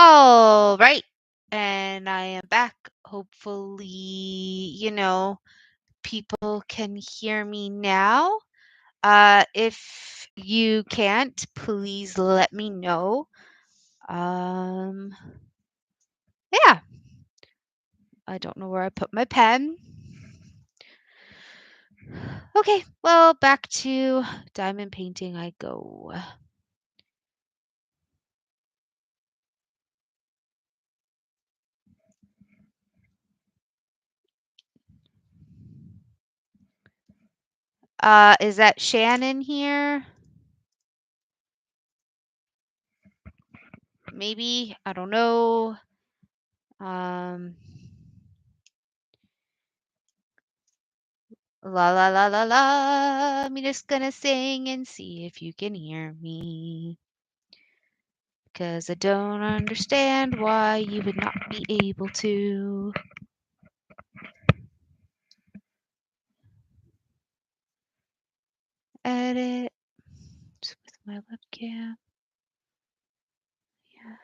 All right. And I am back. Hopefully, people can hear me now. If you can't, please let me know. Um, yeah, I don't know where I put my pen. Okay, well, back to diamond painting I go. Is that Shannon here? Maybe, I don't know. Um, La la la la la. I'm just gonna sing and see if you can hear me. 'Cause I don't understand why you would not be able to. Edit with my webcam. Yeah.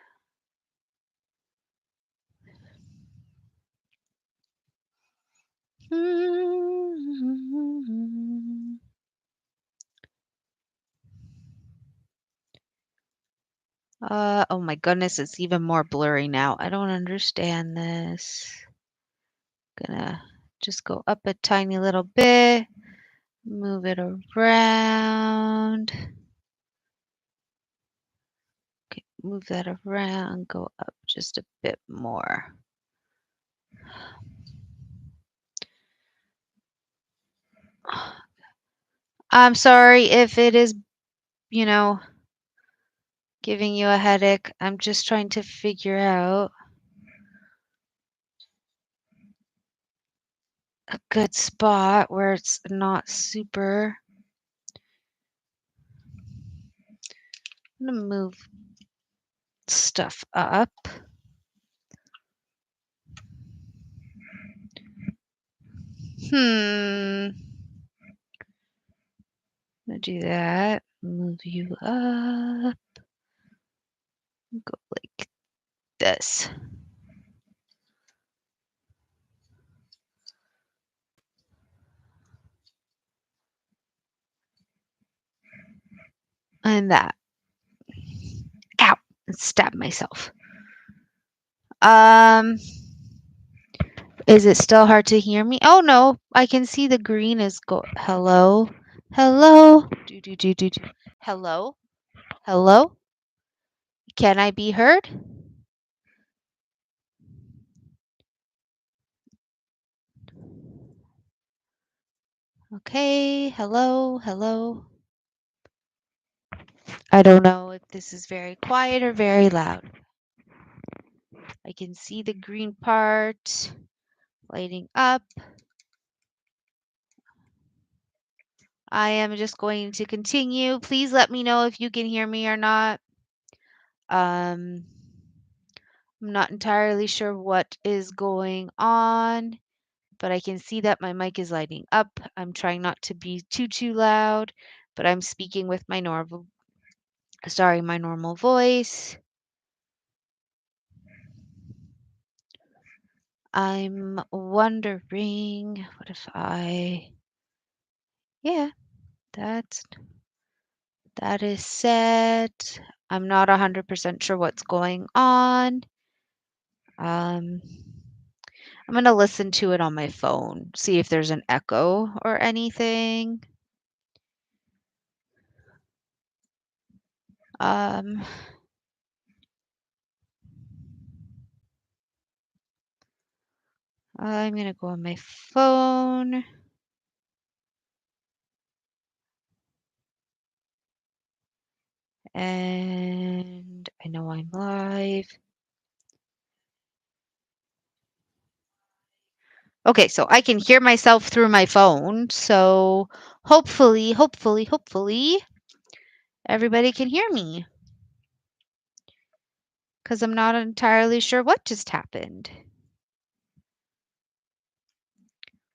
Oh my goodness, it's even more blurry now. I don't understand this. Gonna just go up a tiny little bit, move it around. Okay, move that around, go up just a bit more. I'm sorry if it is, giving you a headache. I'm just trying to figure out a good spot where it's not super. I'm gonna move stuff up. I'm gonna do that. Move you up. Go like this. And that. Ow! Stab myself. Is it still hard to hear me? Oh no, I can see the green is hello. Hello. Do. Hello. Hello. Can I be heard? Okay. Hello. Hello. I don't know if this is very quiet or very loud. I can see the green part lighting up. I am just going to continue. Please let me know if you can hear me or not. I'm not entirely sure what is going on, but I can see that my mic is lighting up. I'm trying not to be too loud, but I'm speaking with my normal voice. I'm wondering what if yeah, that is set. I'm not 100% sure what's going on. I'm going to listen to it on my phone, see if there's an echo or anything. I'm going to go on my phone. And I know I'm live. Okay, so I can hear myself through my phone. So hopefully, everybody can hear me. Because I'm not entirely sure what just happened.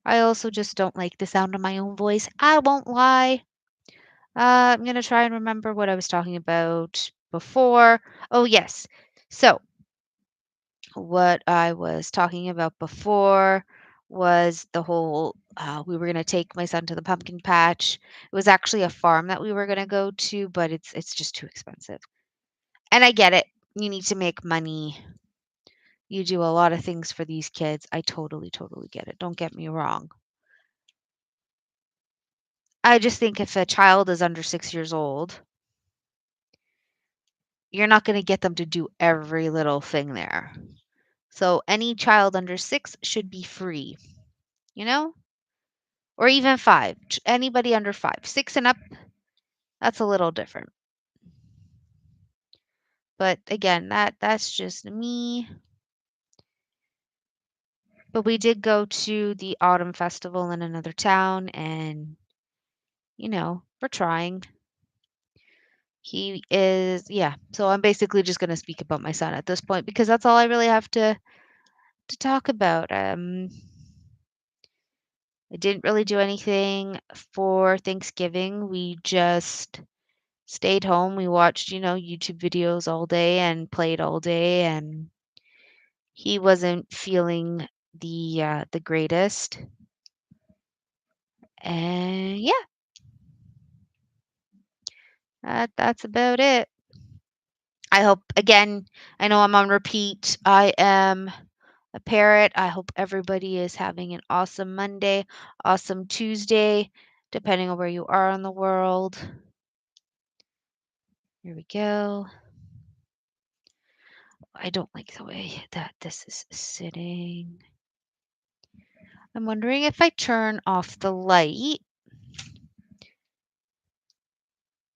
I also just don't like the sound of my own voice. I won't lie. I'm going to try and remember what I was talking about before. Oh, yes. So what I was talking about before was the whole we were going to take my son to the pumpkin patch. It was actually a farm that we were going to go to, but it's just too expensive. And I get it. You need to make money. You do a lot of things for these kids. I totally, totally get it. Don't get me wrong. I just think if a child is under 6 years old, you're not going to get them to do every little thing there. So any child under 6 should be free, you know? Or even 5. Anybody under 5. 6 and up, that's a little different. But again, that's just me. But we did go to the autumn festival in another town and we're trying. He is, yeah. So I'm basically just going to speak about my son at this point because that's all I really have to talk about. I didn't really do anything for Thanksgiving. We just stayed home. We watched, YouTube videos all day and played all day, and he wasn't feeling the greatest. And yeah, that's about it. I hope again, I know I'm on repeat. I am a parrot. I hope everybody is having an awesome Monday, awesome Tuesday, depending on where you are in the world. Here we go. I don't like the way that this is sitting. I'm wondering if I turn off the light,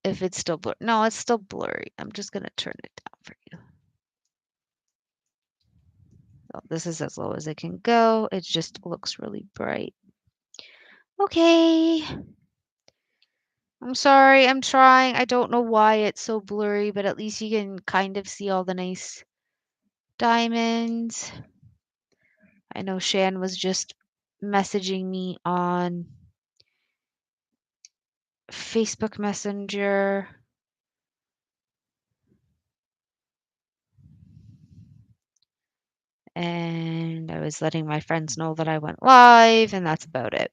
if it's still blurry. No, it's still blurry. I'm just going to turn it down for you. Oh, this is as low as it can go. It just looks really bright. Okay. I'm sorry. I'm trying. I don't know why it's so blurry, but at least you can kind of see all the nice diamonds. I know Shan was just messaging me on Facebook Messenger. And I was letting my friends know that I went live, and that's about it.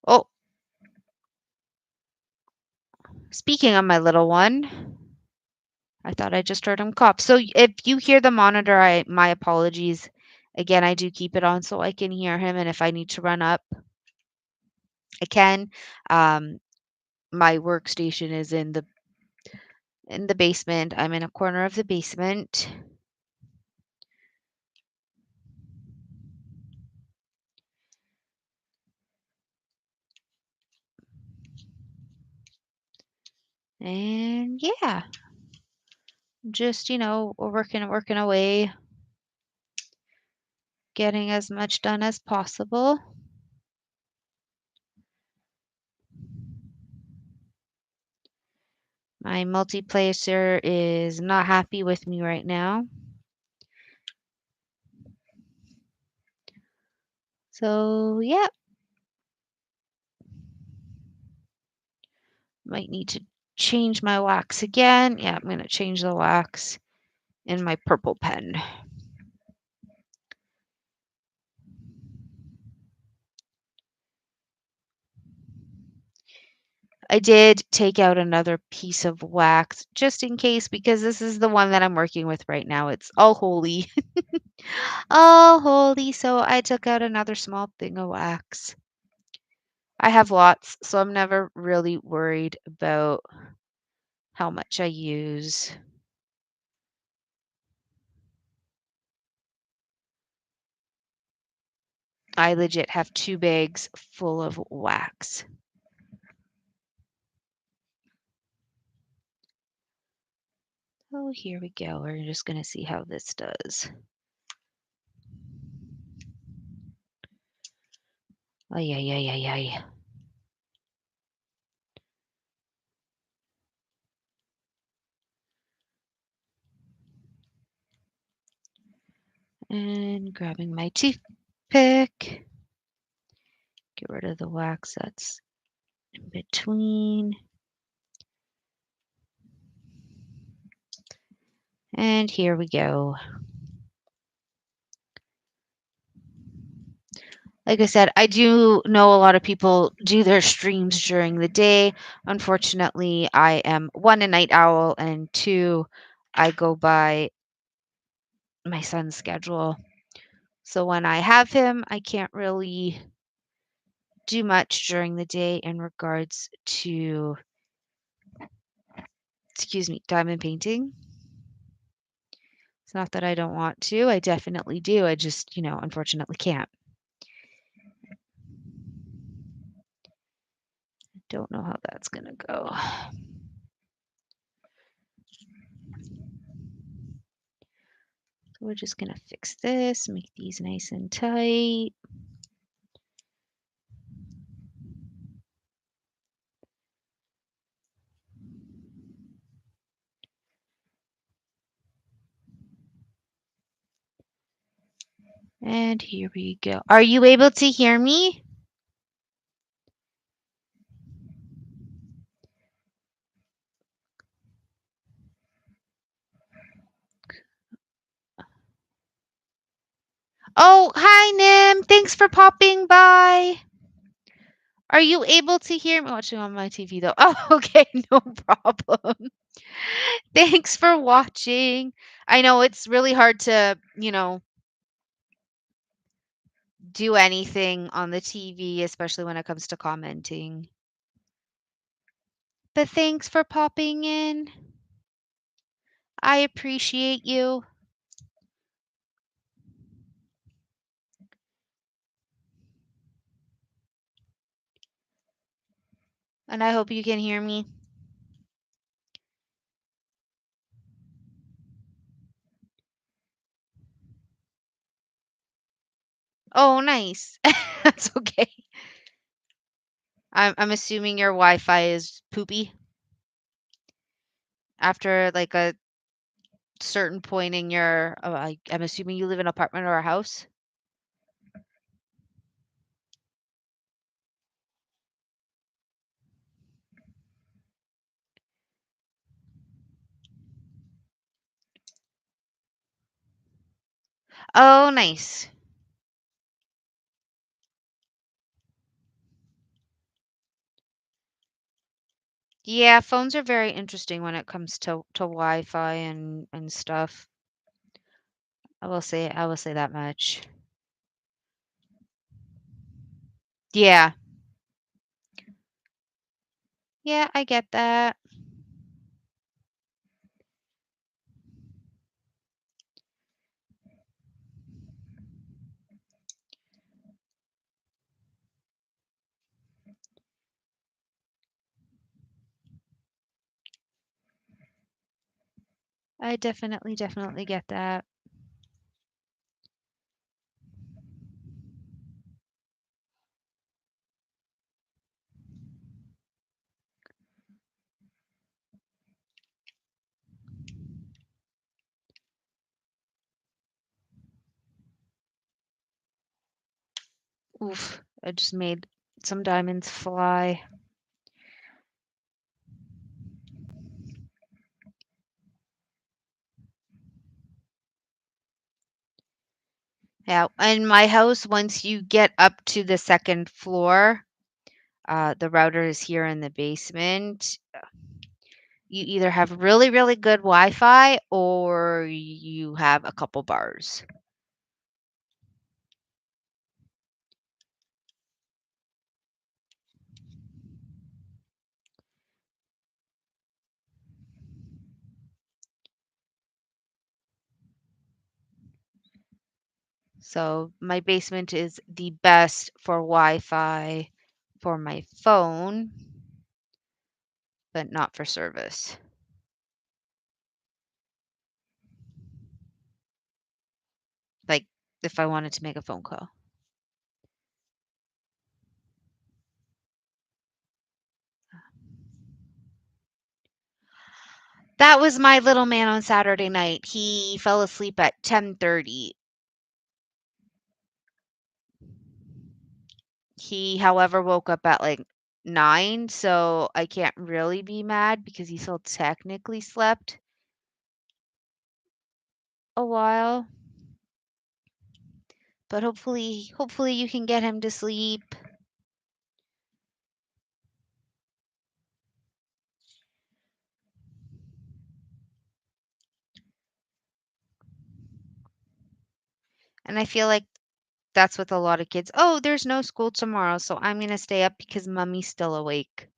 Oh, speaking of my little one, I thought I just heard him cough. So if you hear the monitor, my apologies. Again, I do keep it on so I can hear him, and if I need to run up, I can. My workstation is in the basement. I'm in a corner of the basement. And yeah, just, we're working away, getting as much done as possible. My multiplacer is not happy with me right now. So, yeah. Might need to change my wax again. Yeah, I'm going to change the wax in my purple pen. I did take out another piece of wax just in case because this is the one that I'm working with right now. It's all holy. All holy. So I took out another small thing of wax. I have lots, so I'm never really worried about how much I use. I legit have 2 bags full of wax. Oh, here we go. We're just going to see how this does. Ay, ay, ay, ay, ay. And grabbing my toothpick. Get rid of the wax that's in between. And here we go. Like I said, I do know a lot of people do their streams during the day. Unfortunately, I am one, a night owl, and two, I go by my son's schedule. So when I have him, I can't really do much during the day in regards to, excuse me, diamond painting. It's not that I don't want to, I definitely do. I just, unfortunately can't. Don't know how that's going to go. So we're just going to fix this, make these nice and tight. And here we go. Are you able to hear me? Oh, hi, Nim. Thanks for popping by. Are you able to hear me? Watching on my TV, though. Oh, okay. No problem. Thanks for watching. I know it's really hard to, do anything on the TV, especially when it comes to commenting. But thanks for popping in. I appreciate you. And I hope you can hear me. Oh, nice. That's okay. I'm assuming your Wi-Fi is poopy after like a certain point in your. Oh, I'm assuming you live in an apartment or a house. Oh, nice. Yeah, phones are very interesting when it comes to Wi-Fi and stuff. I will say that much. Yeah. Yeah, I get that. I definitely get that. Oof, I just made some diamonds fly. Yeah, in my house, once you get up to the second floor, the router is here in the basement. You either have really, really good Wi-Fi or you have a couple bars. So my basement is the best for Wi-Fi for my phone, but not for service. Like if I wanted to make a phone call. That was my little man on Saturday night. He fell asleep at 10:30. He, however, woke up at like 9, so I can't really be mad because he still technically slept. a while. But hopefully you can get him to sleep. And I feel like that's with a lot of kids. Oh, there's no school tomorrow, so I'm gonna stay up because mommy's still awake.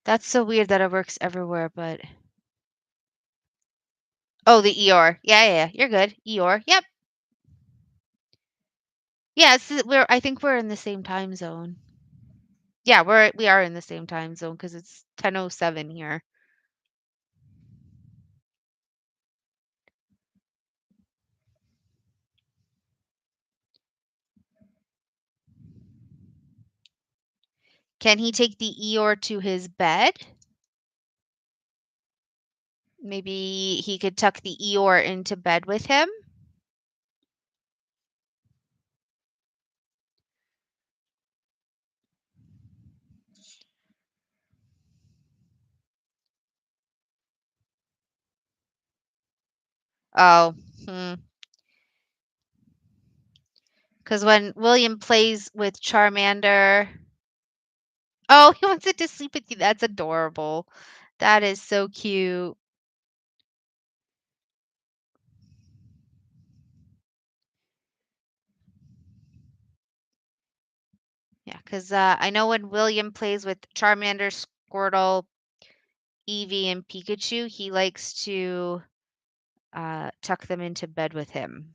That's so weird that it works everywhere, but oh, the ER. Yeah. You're good. ER. Yep. Yeah, I think we're in the same time zone. Yeah, we are in the same time zone because it's 10:07 here. Can he take the Eeyore to his bed? Maybe he could tuck the Eeyore into bed with him. Oh, because when William plays with Charmander, oh, he wants it to sleep with you. That's adorable. That is so cute. Yeah, because I know when William plays with Charmander, Squirtle, Eevee, and Pikachu, he likes to tuck them into bed with him.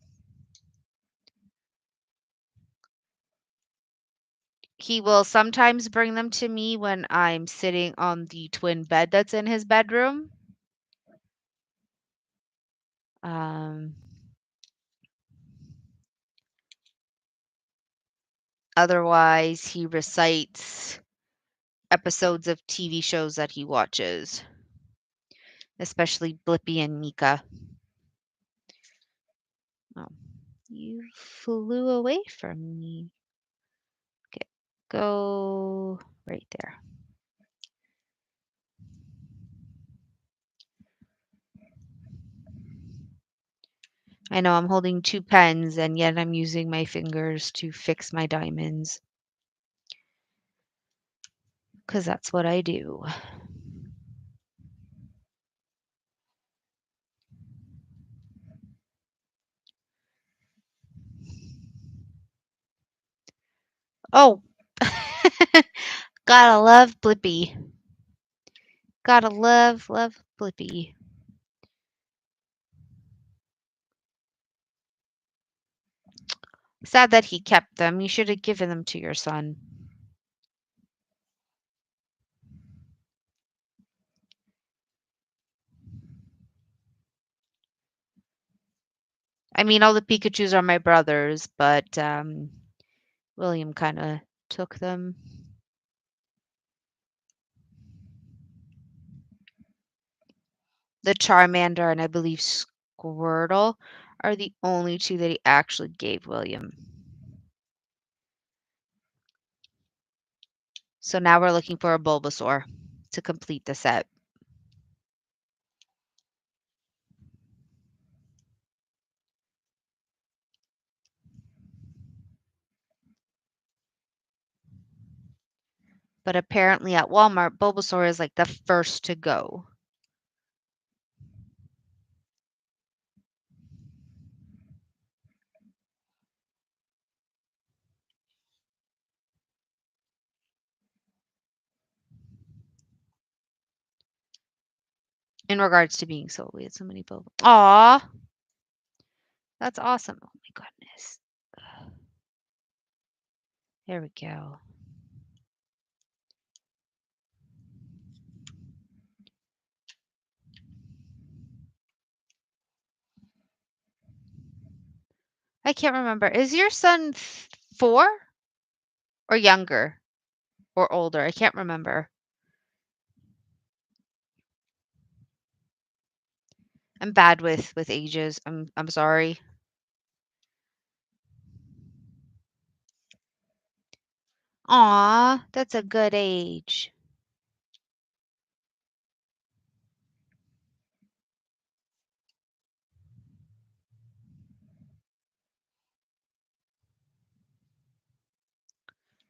He will sometimes bring them to me when I'm sitting on the twin bed that's in his bedroom. Um, Otherwise, he recites episodes of TV shows that he watches, especially Blippi and Mika. Oh, you flew away from me. Okay, go right there. I know I'm holding two pens and yet I'm using my fingers to fix my diamonds. Because that's what I do. Oh, gotta love Blippi. Gotta love Blippi. Sad that he kept them. You should have given them to your son. I mean, all the Pikachus are my brothers, but William kind of took them. The Charmander and I believe Squirtle are the only two that he actually gave William. So now we're looking for a Bulbasaur to complete the set. But apparently at Walmart, Bulbasaur is like the first to go. In regards to being sold, we had so many Bulbasaur. Aw, that's awesome. Oh my goodness. There we go. I can't remember. Is your son 4 or younger or older? I can't remember. I'm bad with ages. I'm sorry. Aw, that's a good age.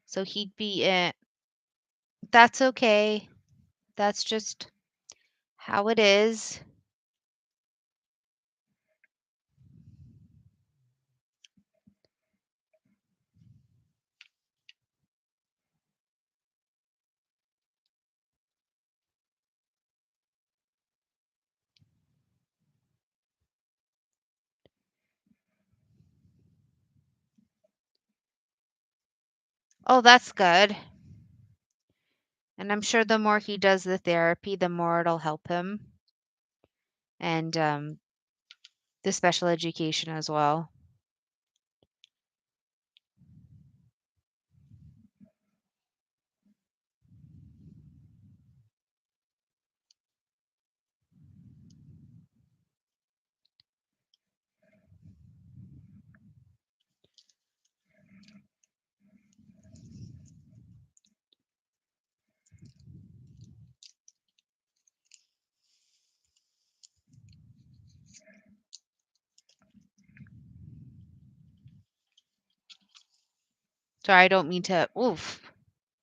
So he'd be in. That's okay. That's just how it is. Oh, that's good. And I'm sure the more he does the therapy, the more it'll help him. And the special education as well. Sorry, I don't mean to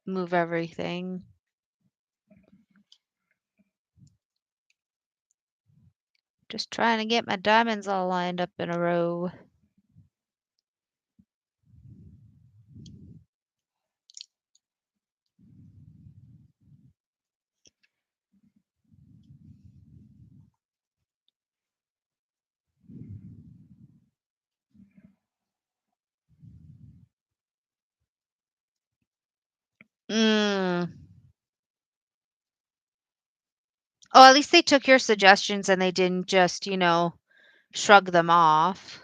move everything. Just trying to get my diamonds all lined up in a row. Mm. Oh, at least they took your suggestions and they didn't just, shrug them off.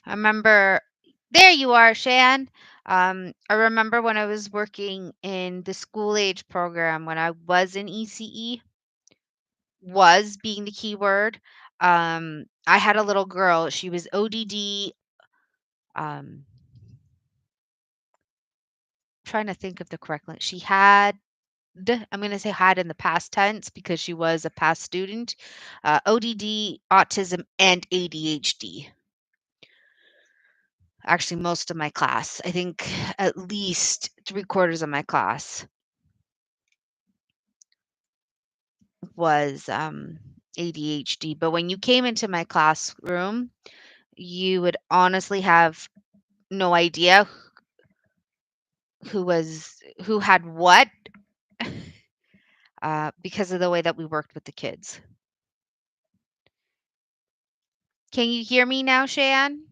I remember there you are, Shan. I remember when I was working in the school age program when I was in ECE, was being the key word. I had a little girl. She was ODD. Trying to think of the correct one. She had, I'm going to say had in the past tense because she was a past student, ODD, autism, and ADHD. Actually, most of my class. I think at least three-quarters of my class was ADHD. But when you came into my classroom, you would honestly have no idea who had what because of the way that we worked with the kids. Can you hear me now, Shan?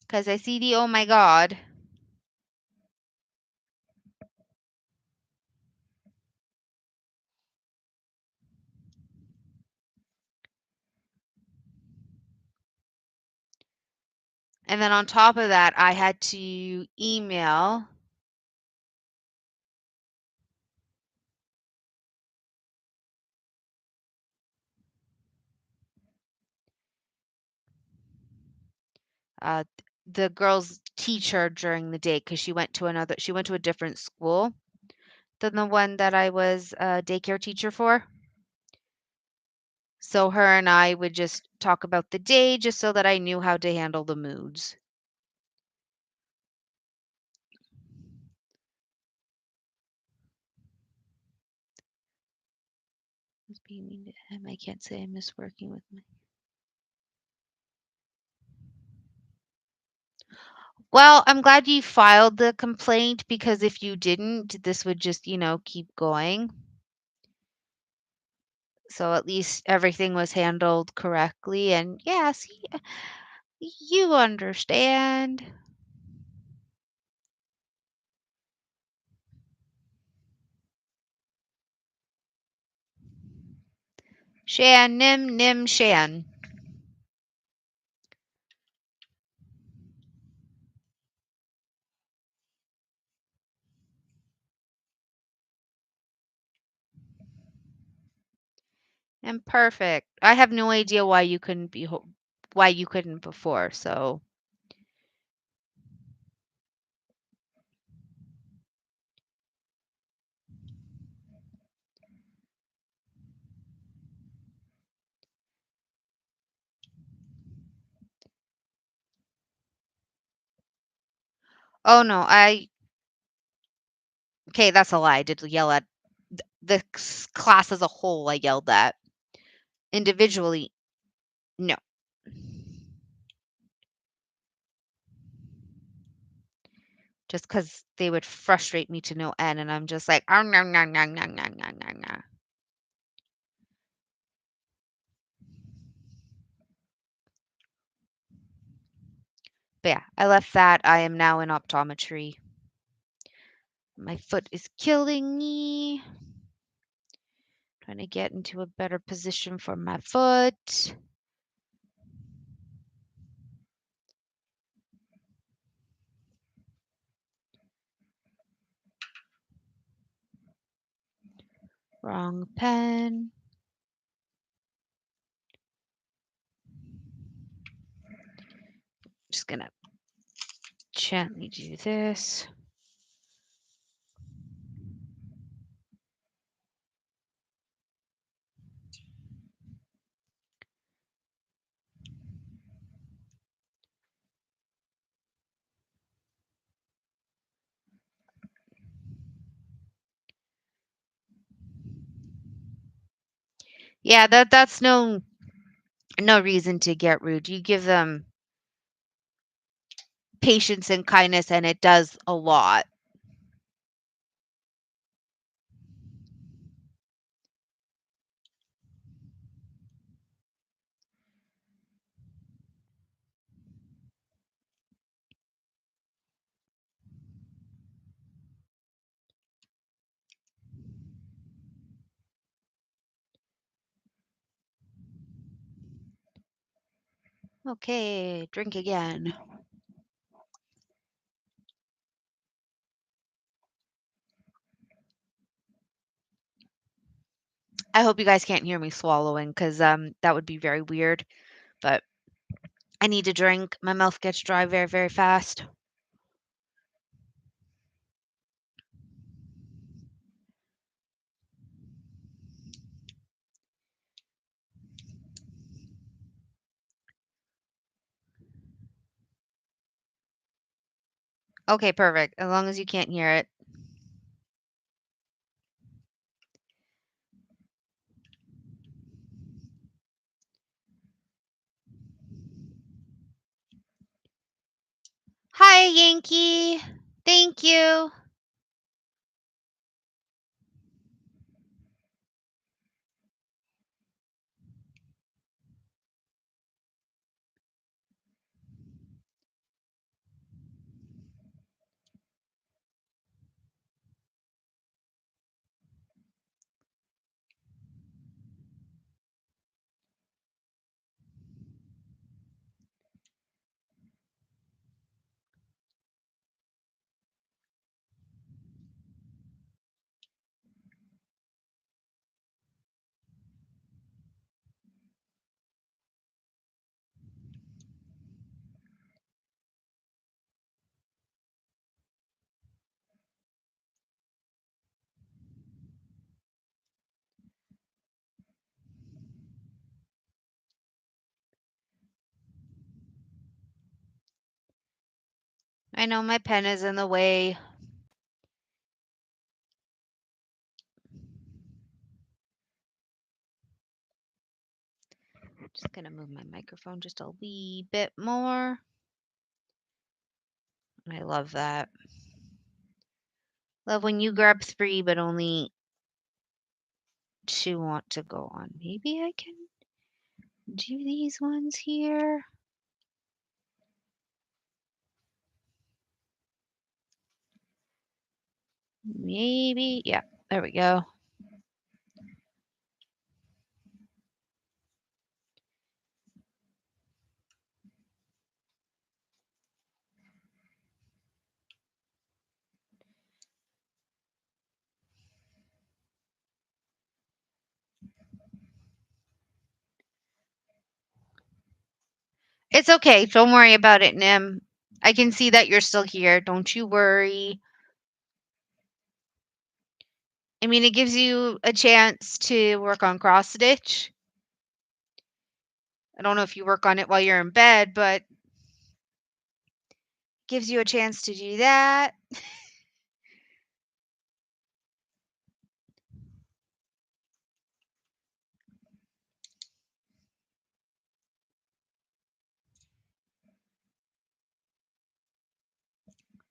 Because I see the oh my god. And then on top of that, I had to email uh, the girl's teacher during the day because she went to a different school than the one that I was a daycare teacher for. So her and I would just talk about the day just so that I knew how to handle the moods. Was being mean to him. I can't say I miss working with my. Well, I'm glad you filed the complaint because if you didn't, this would just, keep going. So at least everything was handled correctly. And yes, you understand. Shan, nim, nim, shan. And perfect. I have no idea why you couldn't why you couldn't before. So, oh no, okay, that's a lie. I did yell at the class as a whole. I yelled at individually. No, just because they would frustrate me to no end, and I'm just like, oh no, no, no, no, no, no, no, no. But yeah, I left that. I am now in optometry. My foot is killing me. Trying to get into a better position for my foot. Wrong pen. Just gonna gently do this. Yeah, that's no reason to get rude. You give them patience and kindness, and it does a lot. Okay, drink again. I hope you guys can't hear me swallowing because that would be very weird. But I need to drink. My mouth gets dry very, very fast. Okay, perfect. As long as you can't hear it. Hi, Yankee. Thank you. I know my pen is in the way. Just gonna move my microphone just a wee bit more. I love that. Love when you grab three, but only two want to go on. Maybe I can do these ones here. Maybe. Yeah, there we go. It's okay. Don't worry about it, Nim. I can see that you're still here. Don't you worry. I mean, it gives you a chance to work on cross stitch. I don't know if you work on it while you're in bed, but gives you a chance to do that.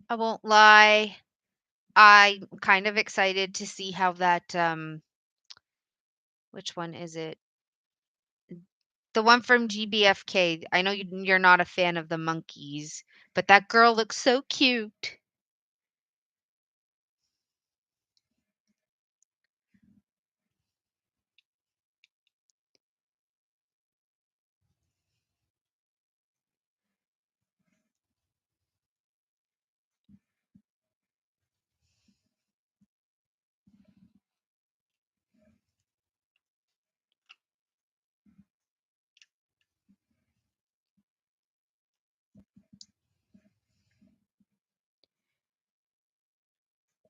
I won't lie. I'm kind of excited to see how that which one is it? The one from GBFK. I know you're not a fan of the monkeys, but that girl looks so cute.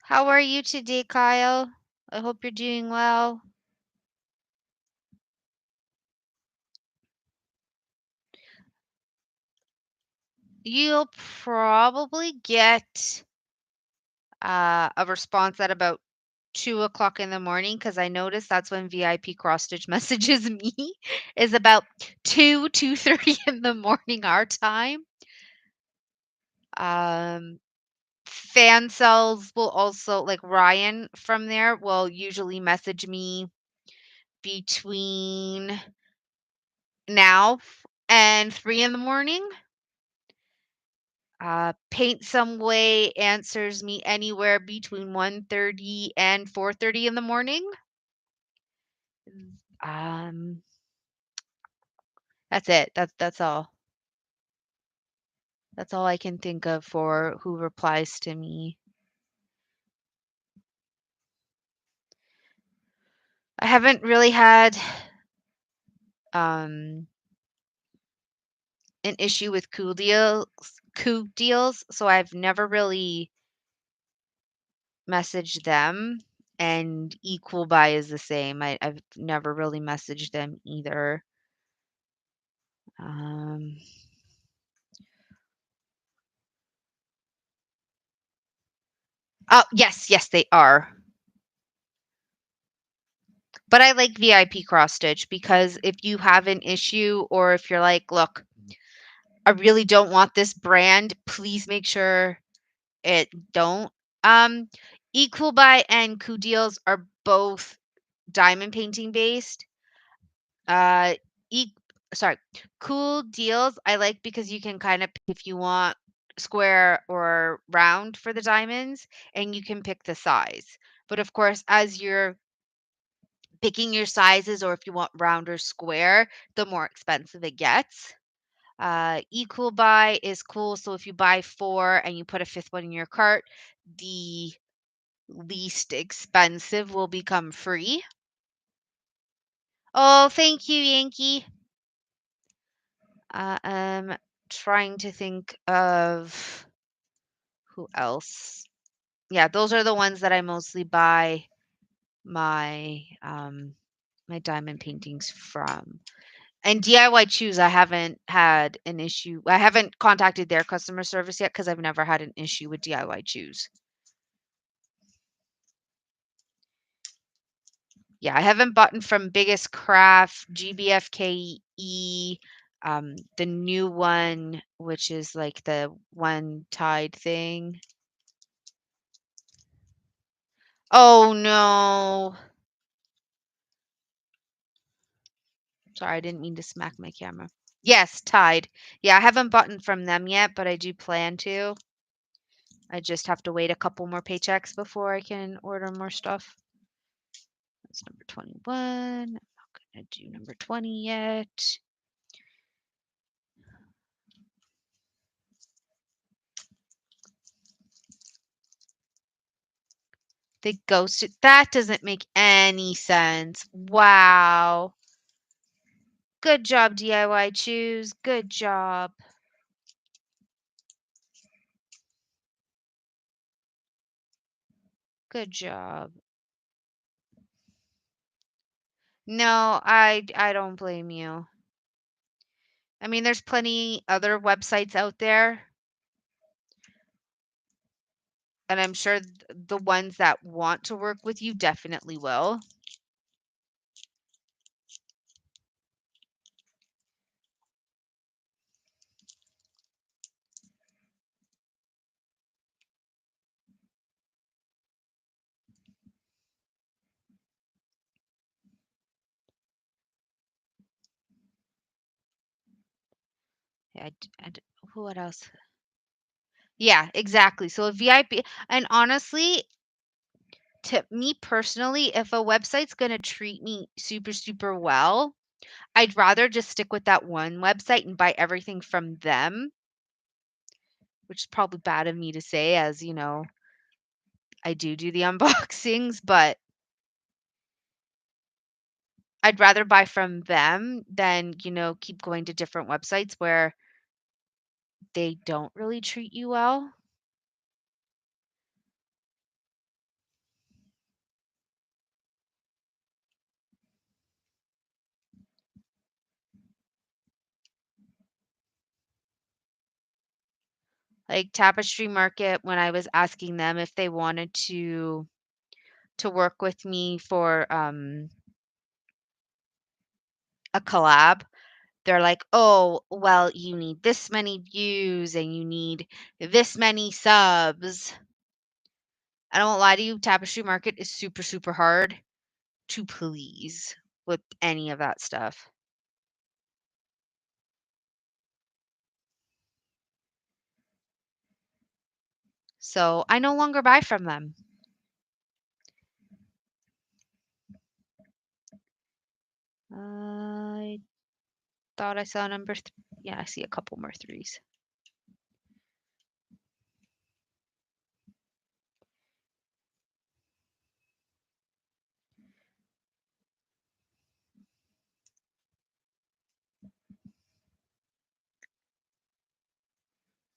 How are you today, Kyle? I hope you're doing well. You'll probably get a response at about 2 o'clock in the morning because I noticed that's when VIP cross stitch messages me is about 2:30 in the morning our time. Fan cells will also like Ryan from there will usually message me between now and 3 in the morning. Paint Some Way answers me anywhere between 1:30 and 4:30 in the morning. Um, that's it. That's all. That's all I can think of for who replies to me. I haven't really had um an issue with cool deals, so I've never really messaged them. And equal buy is the same. I've never really messaged them either. Um, oh yes, yes they are. But I like VIP cross stitch because if you have an issue or if you're like, look, I really don't want this brand, please make sure it don't. Um, Equal Buy and Coup Deals are both diamond painting based. Uh, e- Sorry, Cool Deals I like because you can kind of pick if you want square or round for the diamonds, and you can pick the size. But of course, as you're picking your sizes or if you want round or square, the more expensive it gets. Equal buy is cool. So if you buy four and you put a fifth one in your cart, the least expensive will become free. Oh, thank you, Yankee. I'm trying to think of who else. Yeah, those are the ones that I mostly buy my my diamond paintings from. And DIY Choose, I haven't had an issue. I haven't contacted their customer service yet because I've never had an issue with DIY Choose. Yeah, I haven't bought from Biggest Craft, GBFKE, the new one, which is like the one tied thing. Oh no. Sorry, I didn't mean to smack my camera. Yes, tied. Yeah, I haven't bought from them yet, but I do plan to. I just have to wait a couple more paychecks before I can order more stuff. That's number 21. I'm not going to do number 20 yet. They ghosted. That doesn't make any sense. Wow. Good job, DIY Choose. Good job. Good job. No, I don't blame you. I mean, there's plenty other websites out there, and I'm sure the ones that want to work with you definitely will. Yeah, what else? Yeah, exactly. So a VIP, and honestly, to me personally, if a website's gonna treat me super, super well, I'd rather just stick with that one website and buy everything from them, which is probably bad of me to say as, I do the unboxings, but I'd rather buy from them than, keep going to different websites where they don't really treat you well. Like Tapestry Market, when I was asking them if they wanted to work with me for a collab, they're like, "Oh, well, you need this many views and you need this many subs." I don't lie to you, Tapestry Market is super, super hard to please with any of that stuff. So I no longer buy from them. I thought I saw number yeah, I see a couple more threes.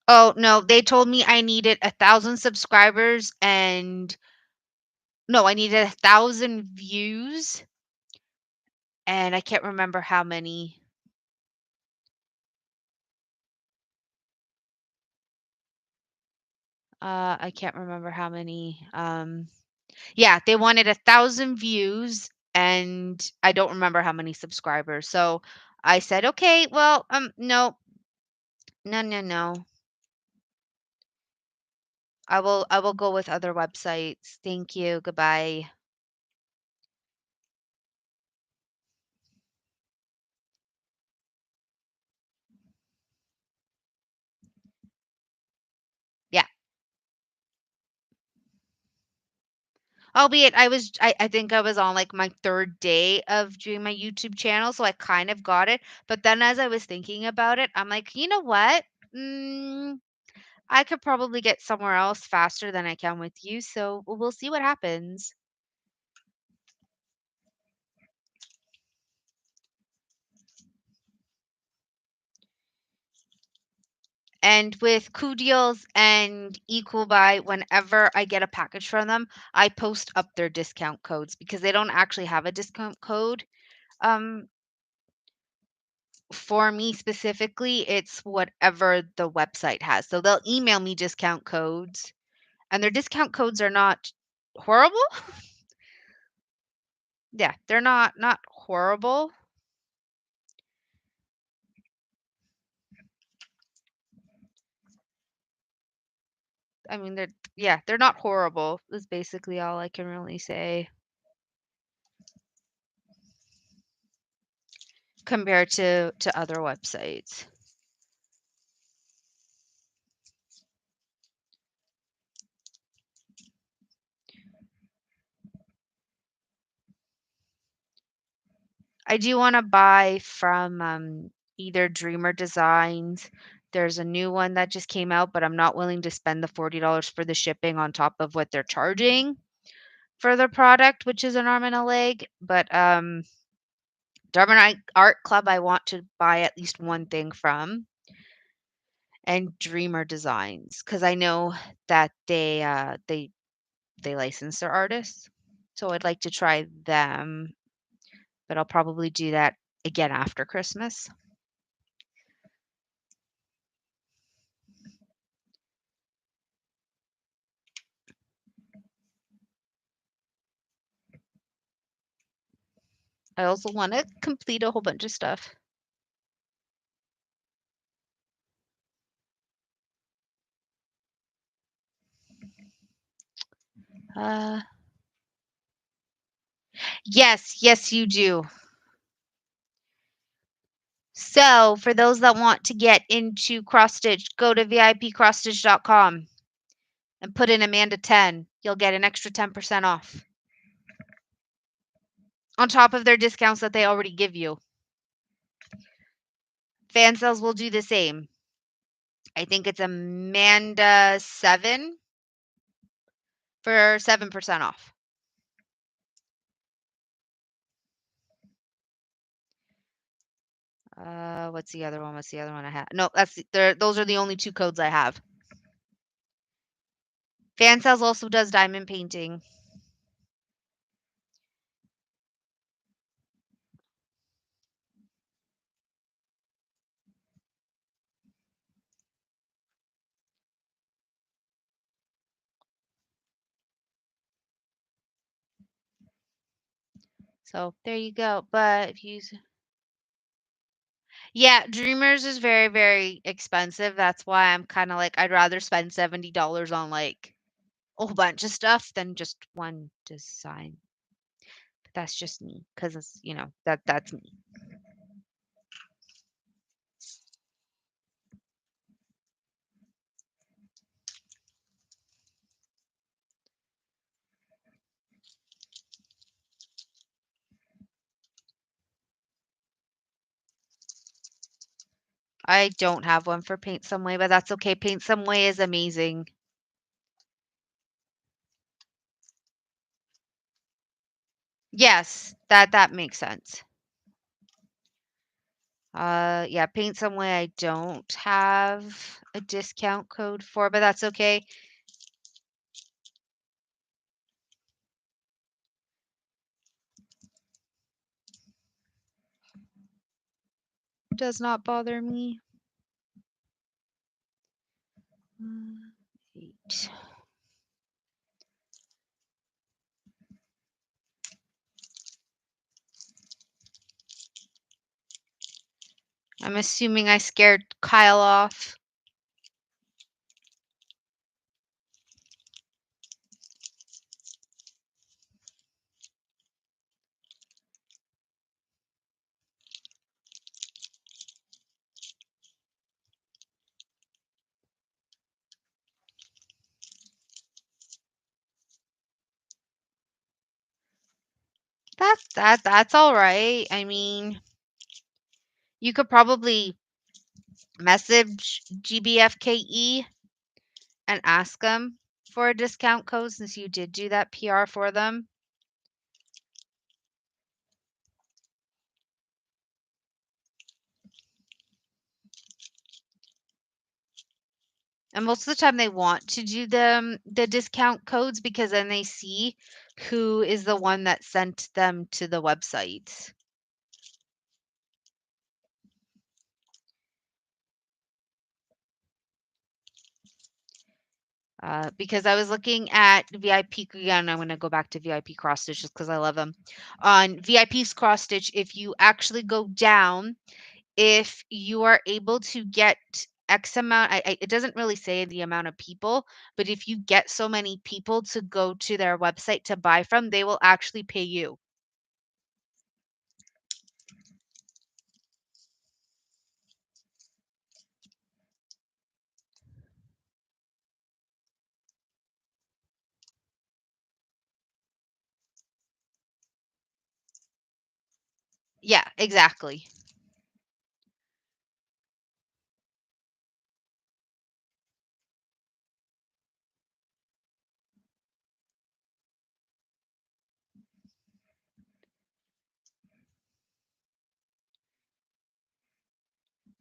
Oh, no, they told me I needed 1,000 subscribers and no, I needed 1,000 views, and I can't remember how many. I can't remember how many. Yeah, they wanted 1,000 views, and I don't remember how many subscribers. So I said, okay, well, no, no, no, no. I will go with other websites. Thank you. Goodbye. Yeah. Albeit I think I was on like my third day of doing my YouTube channel, so I kind of got it. But then as I was thinking about it, I'm like, you know what? Mm, I could probably get somewhere else faster than I can with you. So we'll see what happens. And with Coup Deals and Equal Buy, whenever I get a package from them, I post up their discount codes because they don't actually have a discount code. Um, for me specifically, it's whatever the website has. So they'll email me discount codes, and their discount codes are not horrible. Yeah, they're not horrible. I mean, they're not horrible. Is basically all I can really say compared to other websites. I do wanna buy from, either Dreamer Designs. There's a new one that just came out, but I'm not willing to spend the $40 for the shipping on top of what they're charging for the product, which is an arm and a leg. But, Darman Art Club, I want to buy at least one thing from, and Dreamer Designs, because I know that they license their artists. So I'd like to try them, but I'll probably do that again after Christmas. I also want to complete a whole bunch of stuff. Uh, yes, you do. So for those that want to get into cross stitch, go to vipcrossstitch.com and put in Amanda 10. You'll get an extra 10% off on top of their discounts that they already give you. Fan sales will do the same. I think it's Amanda 7 for 7% off. What's the other one? What's the other one I have? No, those are the only two codes I have. Fan sales also does diamond painting. So there you go. But if you Yeah, Dreamers is very, very expensive. That's why I'm kind of like, I'd rather spend $70 on like a whole bunch of stuff than just one design. But that's just me, because it's, that's me. I don't have one for Paint Some Way, but that's okay. Paint Some Way is amazing. Yes, that makes sense. Yeah, Paint Some Way I don't have a discount code for, but that's okay. Does not bother me. 8. I'm assuming I scared Kyle off. That's all right. I mean, you could probably message GBFKE and ask them for a discount code since you did do that PR for them. And most of the time they want to do the discount codes because then they see who is the one that sent them to the website. Because I was looking at VIP again, I'm going to go back to VIP cross stitch just because I love them. On VIP's cross stitch, if you actually go down, if you are able to get X amount, it doesn't really say the amount of people, but if you get so many people to go to their website to buy from, they will actually pay you. Yeah, exactly.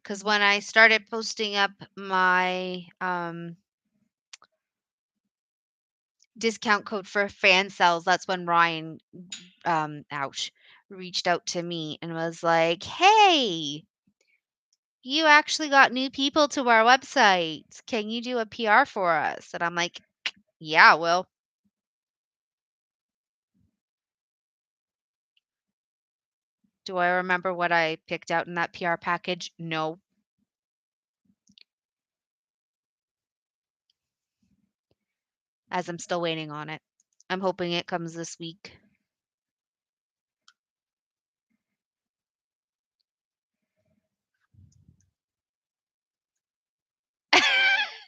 Because when I started posting up my discount code for fan cells, that's when Ryan, ouch, reached out to me and was like, "Hey, you actually got new people to our website. Can you do a PR for us?" And I'm like, "Yeah, well." Do I remember what I picked out in that PR package? No, as I'm still waiting on it. I'm hoping it comes this week.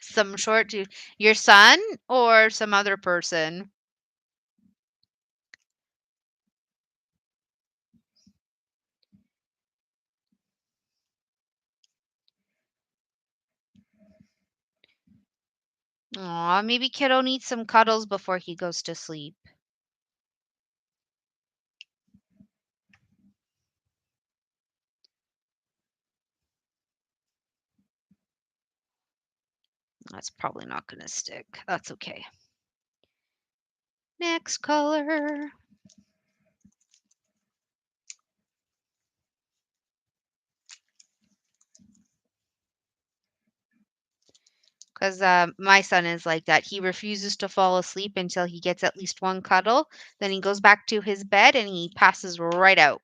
Some short to your son or some other person? Aw, maybe kiddo needs some cuddles before he goes to sleep. That's probably not gonna stick. That's okay. Next color. Because my son is like that. He refuses to fall asleep until he gets at least one cuddle. Then he goes back to his bed and he passes right out.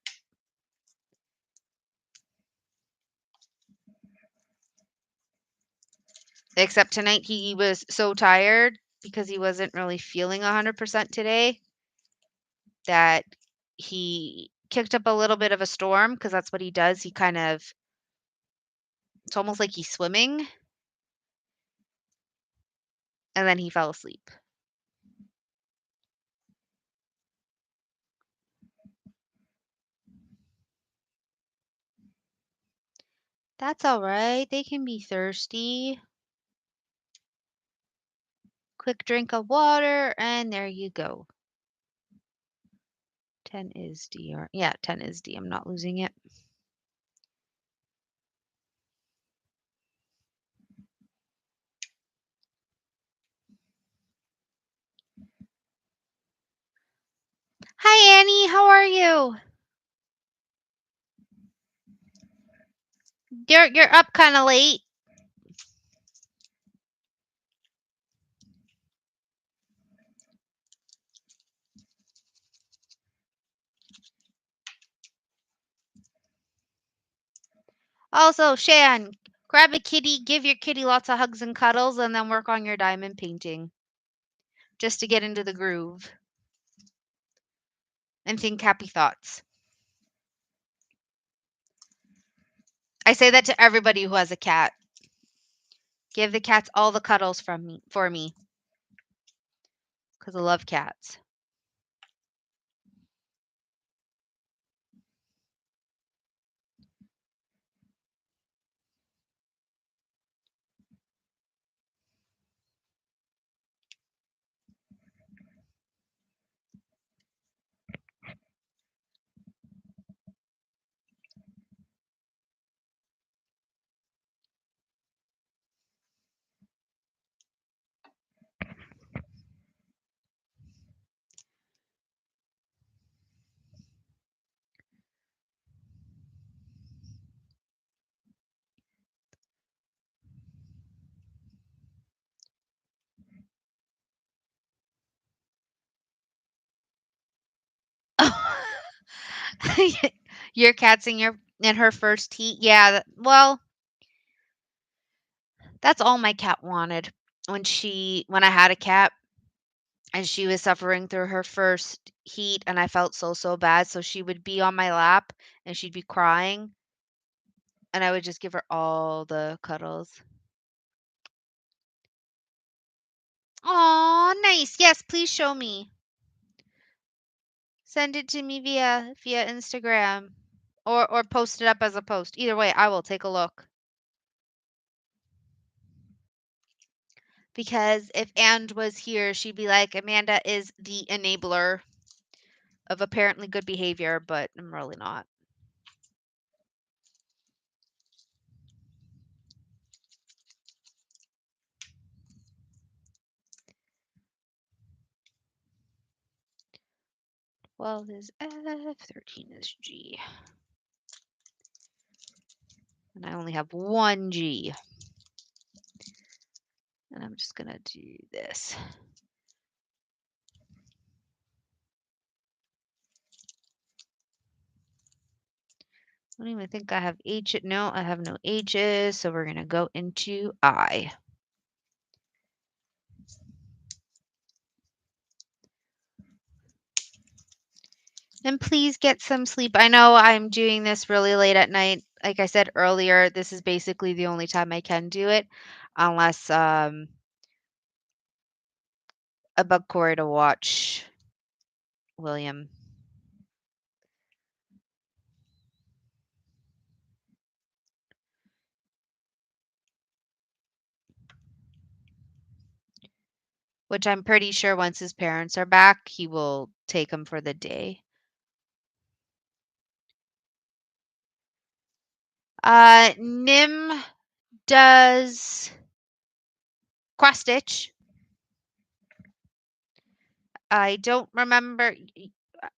Except tonight he was so tired because he wasn't really feeling 100% today that he kicked up a little bit of a storm because that's what he does. He kind of, it's almost like he's swimming, and then he fell asleep. That's all right. They can be thirsty. Quick drink of water, and there you go. 10 is D. Or, yeah, 10 is D. I'm not losing it. Hi, Annie. How are you? You're up kind of late. Also, Shan, grab a kitty, give your kitty lots of hugs and cuddles, and then work on your diamond painting just to get into the groove and think happy thoughts. I say that to everybody who has a cat. Give the cats all the cuddles from me for me because I love cats. Your cat's in her first heat. Yeah, well, that's all my cat wanted when I had a cat and she was suffering through her first heat and I felt so bad, so she would be on my lap and she'd be crying and I would just give her all the cuddles. Oh, nice. Yes, please show me. Send it to me via Instagram or post it up as a post. Either way, I will take a look. Because if And was here, she'd be like, Amanda is the enabler of apparently good behavior, but I'm really not. 12 is F, 13 is G. And I only have one G. And I'm just going to do this. I don't even think I have H. No, I have no H's. So we're going to go into I. And please get some sleep. I know I'm doing this really late at night. Like I said earlier, this is basically the only time I can do it, unless I bug Corey to watch William. Which I'm pretty sure once his parents are back, he will take him for the day. Nim does cross stitch. I don't remember.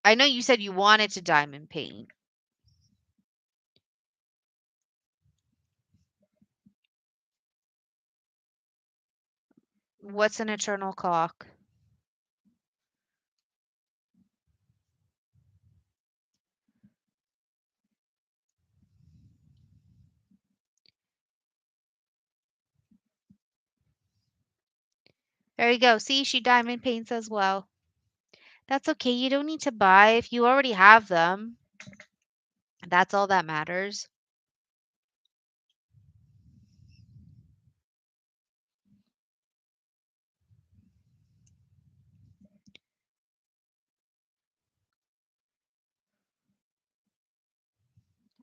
I know you said you wanted to diamond paint. What's an eternal clock? There you go. See, she diamond paints as well. That's okay. You don't need to buy if you already have them. That's all that matters.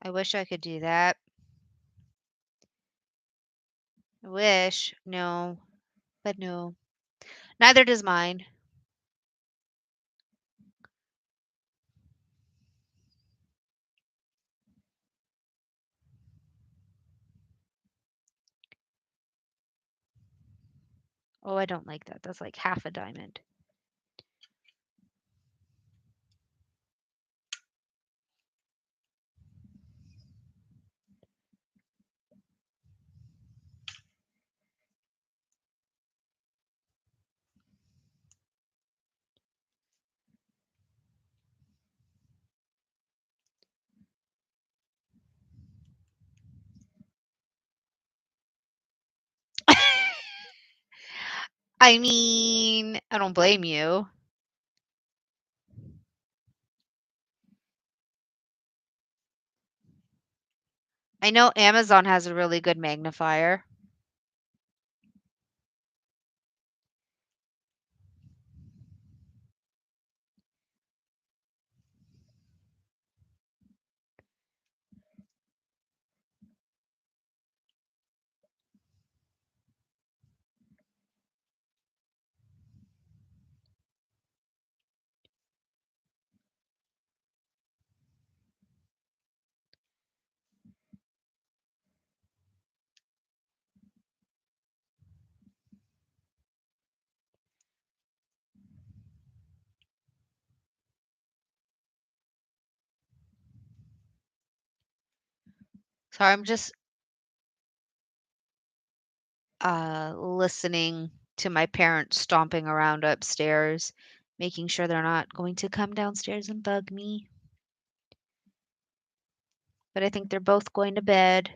I wish I could do that. I wish. No. But no. Neither does mine. Oh, I don't like that. That's like half a diamond. I mean, I don't blame you. I know Amazon has a really good magnifier. Sorry, I'm just listening to my parents stomping around upstairs, making sure they're not going to come downstairs and bug me. But I think they're both going to bed.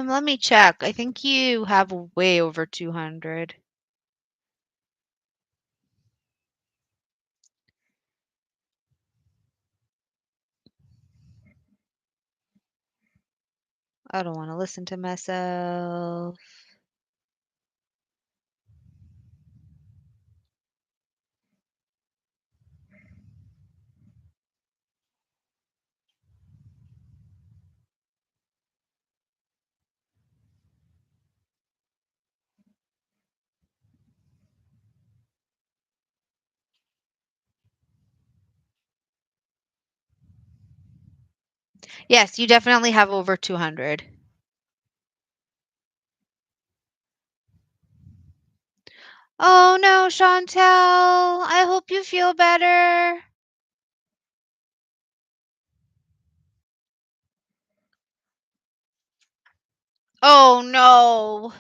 Let me check. I think you have way over 200. I don't want to listen to myself. Yes, you definitely have over 200. Oh no, Chantel. I hope you feel better. Oh no.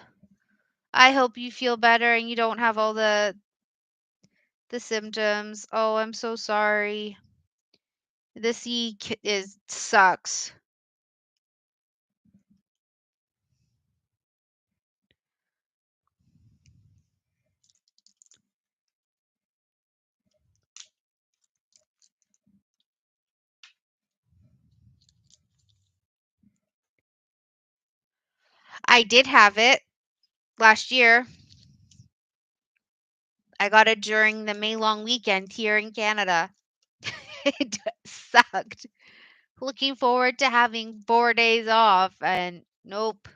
I hope you feel better and you don't have all the symptoms. Oh, I'm so sorry. This week is sucks. I did have it last year. I got it during the May long weekend here in Canada. It sucked. Looking forward to having 4 days off, and nope.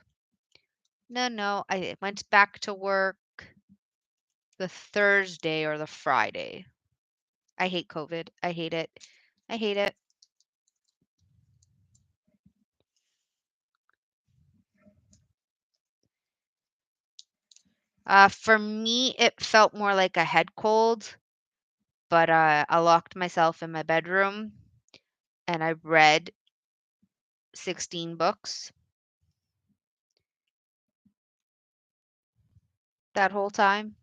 No. I went back to work the Thursday or the Friday. I hate COVID. I hate it. I hate it. For me, it felt more like a head cold, but I locked myself in my bedroom and I read 16 books that whole time.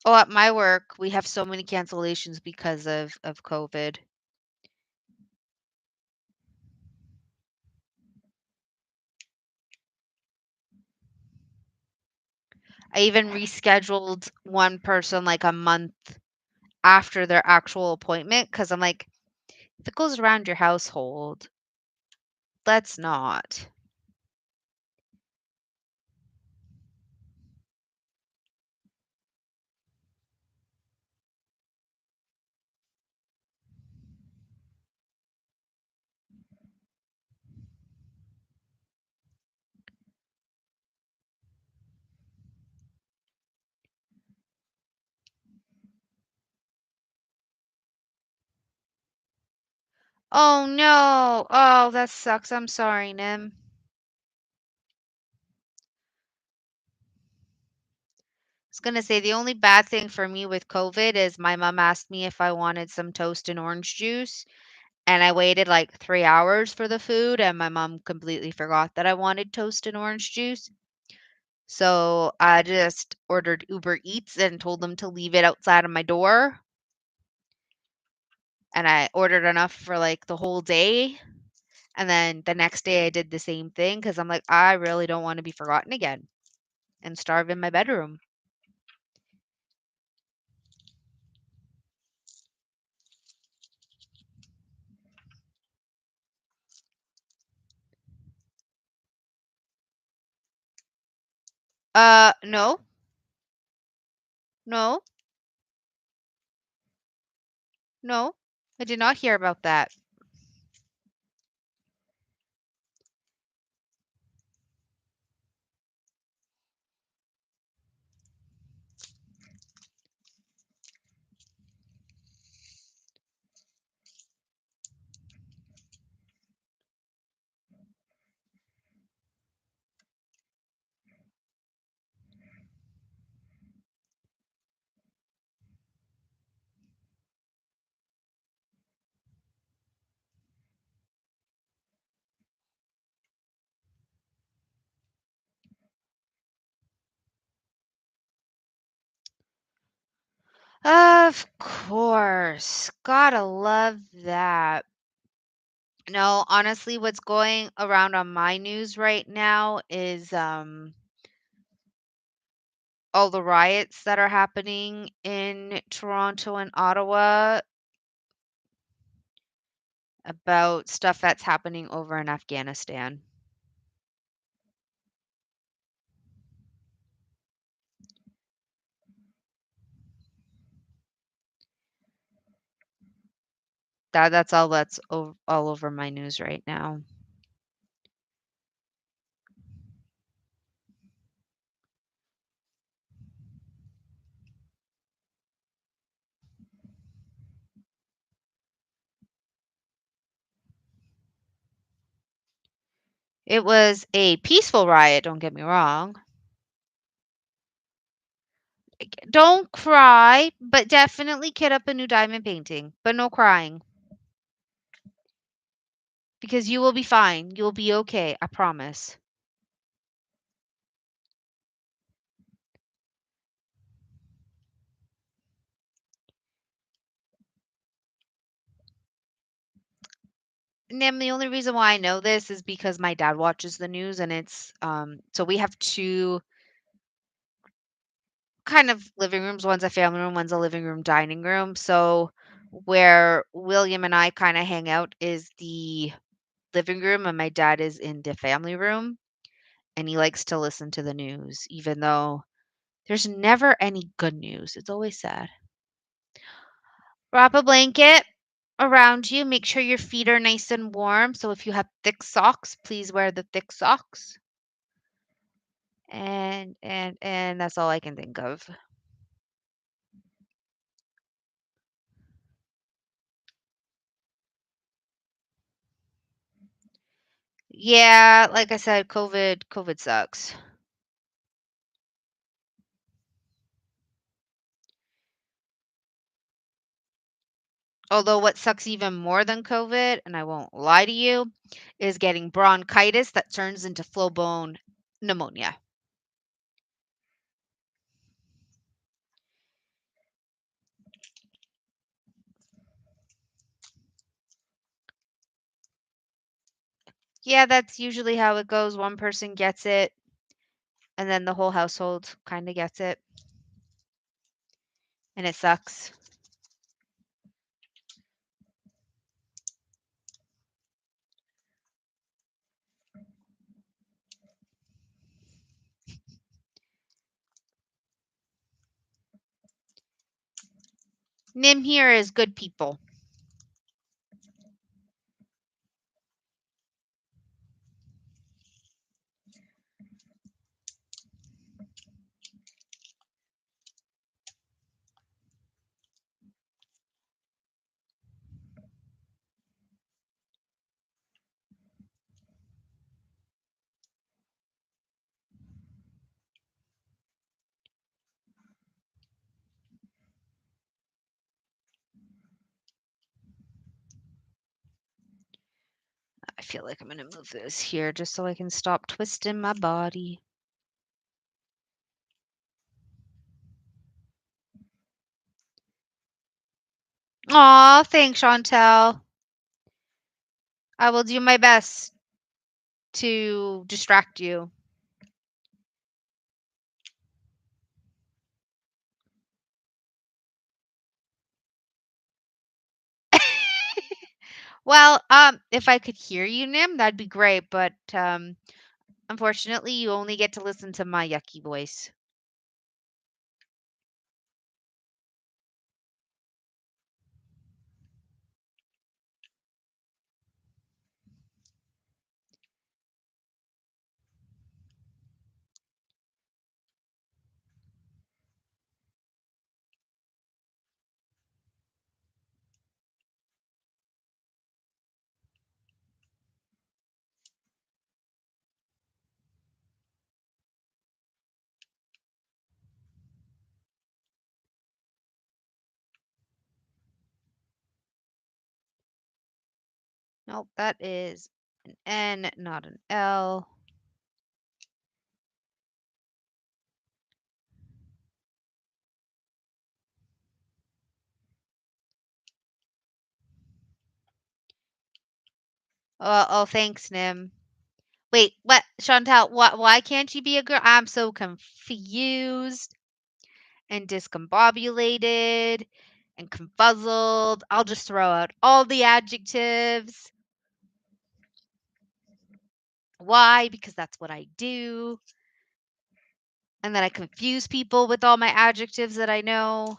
Oh, at my work, we have so many cancellations because of COVID. I even rescheduled one person like a month after their actual appointment because I'm like, if it goes around your household, let's not. Oh no. Oh, that sucks. I'm sorry, Nim. Was gonna say the only bad thing for me with COVID is my mom asked me if I wanted some toast and orange juice, and I waited like 3 hours for the food, and my mom completely forgot that I wanted toast and orange juice. So I just ordered Uber Eats and told them to leave it outside of my door, and I ordered enough for like the whole day. And then the next day I did the same thing because I'm like, I really don't want to be forgotten again and starve in my bedroom. No, no, no. I did not hear about that. Of course. Gotta love that. No, honestly, what's going around on my news right now is all the riots that are happening in Toronto and Ottawa about stuff that's happening over in Afghanistan. That's all that's all over my news right now. It was a peaceful riot, don't get me wrong. Don't cry, but definitely get up a new diamond painting, but no crying because you will be fine. You'll be okay, I promise. Nim, the only reason why I know this is because my dad watches the news and it's so we have two kind of living rooms. One's a family room, one's a living room, dining room. So where William and I kind of hang out is the living room, and my dad is in the family room, and he likes to listen to the news, even though there's never any good news. It's always sad. Wrap a blanket around you. Make sure your feet are nice and warm. So if you have thick socks, please wear the thick socks. And that's all I can think of. Yeah, like I said, COVID sucks. Although what sucks even more than COVID, and I won't lie to you, is getting bronchitis that turns into full-blown pneumonia. Yeah, that's usually how it goes. One person gets it, and then the whole household kind of gets it, and it sucks. Nim here is good people. I feel like I'm gonna move this here just so I can stop twisting my body. Aw, thanks, Chantel. I will do my best to distract you. Well, if I could hear you, Nim, that'd be great, but unfortunately, you only get to listen to my yucky voice. Nope, that is an N, not an L. Oh, thanks, Nim. Wait, what, Chantal? Why can't you be a girl? I'm so confused and discombobulated and confuzzled. I'll just throw out all the adjectives. Why? Because that's what I do. And then I confuse people with all my adjectives that I know.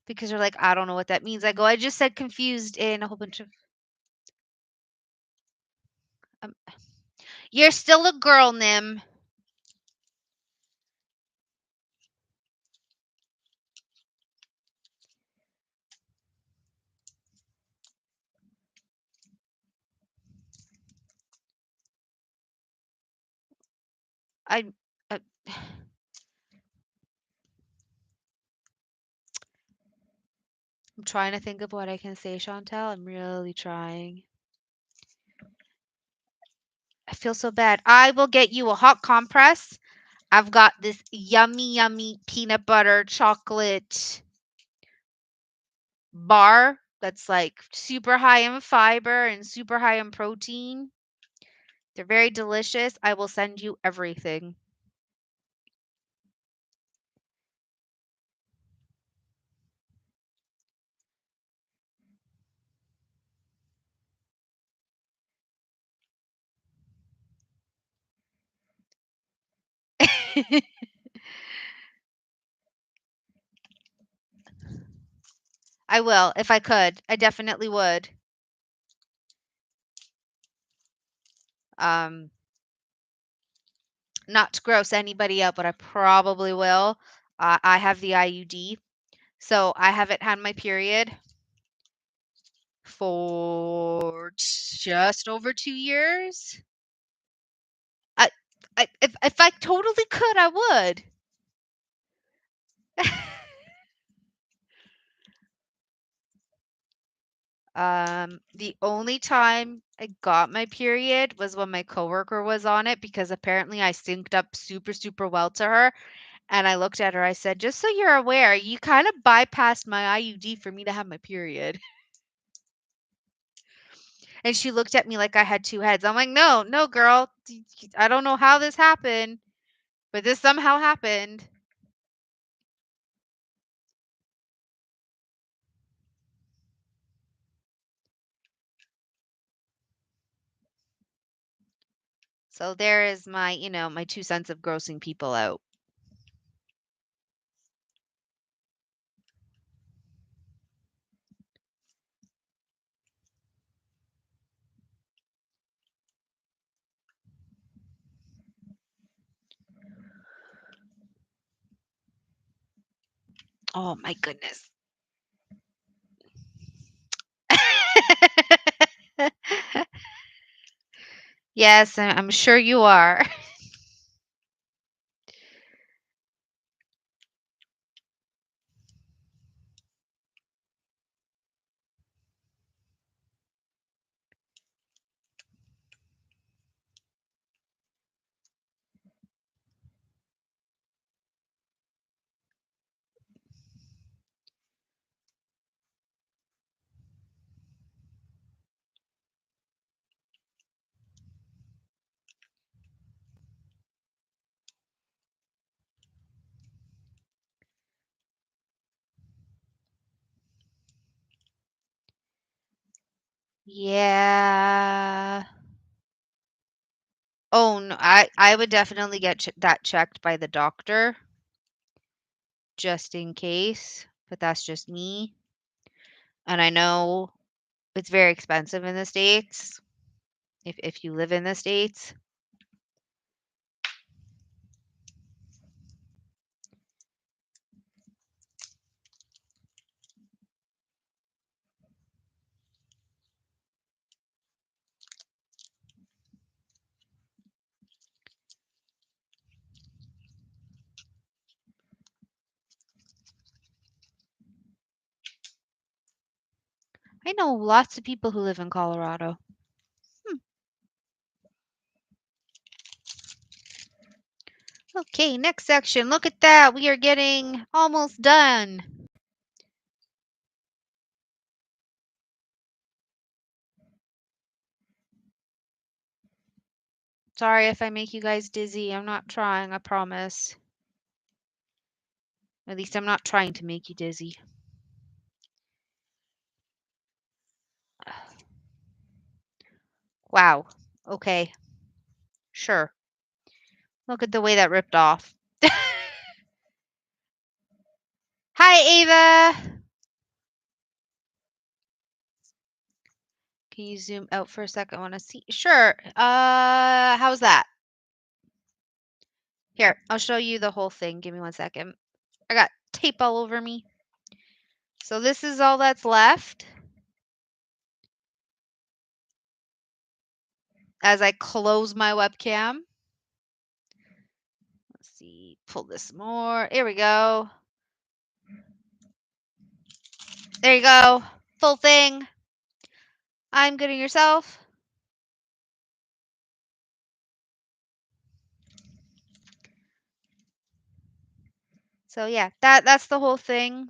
because you're like, I don't know what that means. I go, I just said confused in a whole bunch of. Um, you're still a girl, Nim. I. Uh, I'm trying to think of what I can say, Chantel. I'm really trying. I feel so bad. I will get you a hot compress. I've got this yummy, yummy peanut butter chocolate bar that's like super high in fiber and super high in protein. They're very delicious. I will send you everything. I will if I could. I definitely would. Um, not to gross anybody out, but I probably will. I have the IUD, so I haven't had my period for just over 2 years. I, if I totally could, I would. The only time I got my period was when my coworker was on it because apparently I synced up super, super well to her. And I looked at her, I said, just so you're aware, you kind of bypassed my IUD for me to have my period. And she looked at me like I had two heads. I'm like, no, no, girl. I don't know how this happened, but this somehow happened. So there is my, my 2 cents of grossing people out. Oh my goodness. Yes, I'm sure you are. Yeah. Oh, no, I would definitely get that checked by the doctor just in case, but that's just me. And I know it's very expensive in the States if you live in the States. I know lots of people who live in Colorado. Hmm. Okay, next section. Look at that. We are getting almost done. Sorry if I make you guys dizzy. I'm not trying, I promise. At least I'm not trying to make you dizzy. Wow. Okay. Sure. Look at the way that ripped off. Hi, Ava. Can you zoom out for a second? I want to see. Sure. How's that? Here, I'll show you the whole thing. Give me 1 second. I got tape all over me. So this is all that's left. As I close my webcam. Let's see, pull this more. Here we go. There you go. Full thing. I'm good at yourself. So yeah, that's the whole thing.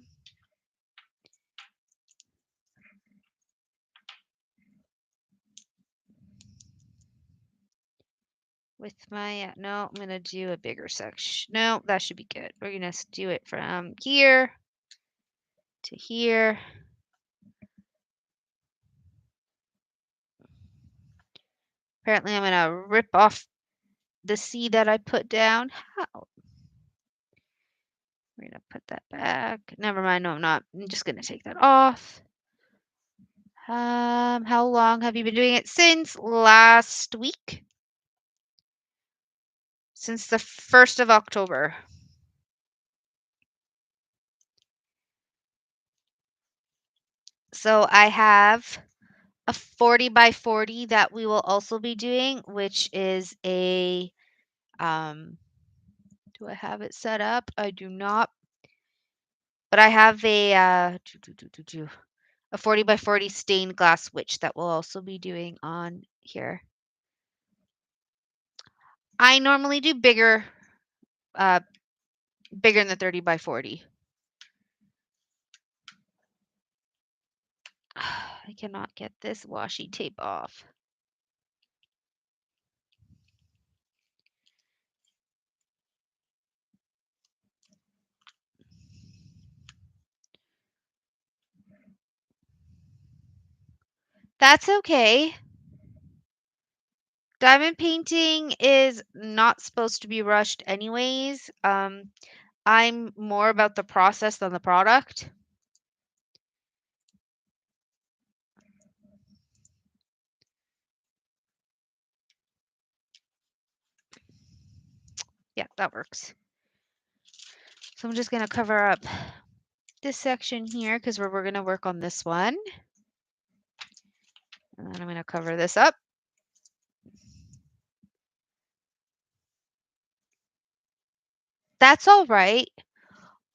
With my, no, I'm going to do a bigger section. No, that should be good. We're going to do it from here to here. Apparently I'm going to rip off the C that I put down. How? We're going to put that back. Never mind. No, I'm not. I'm just going to take that off. How long have you been doing it? Since last week? Since the 1st of October. So I have a 40 by 40 that we will also be doing, which is a, do I have it set up? I do not. But I have a 40 by 40 stained glass witch that we'll also be doing on here. I normally do bigger than the 30 by 40. I cannot get this washi tape off. That's okay. Diamond painting is not supposed to be rushed anyways. I'm more about the process than the product. Yeah, that works. So I'm just going to cover up this section here because we're going to work on this one. And then I'm going to cover this up. That's all right.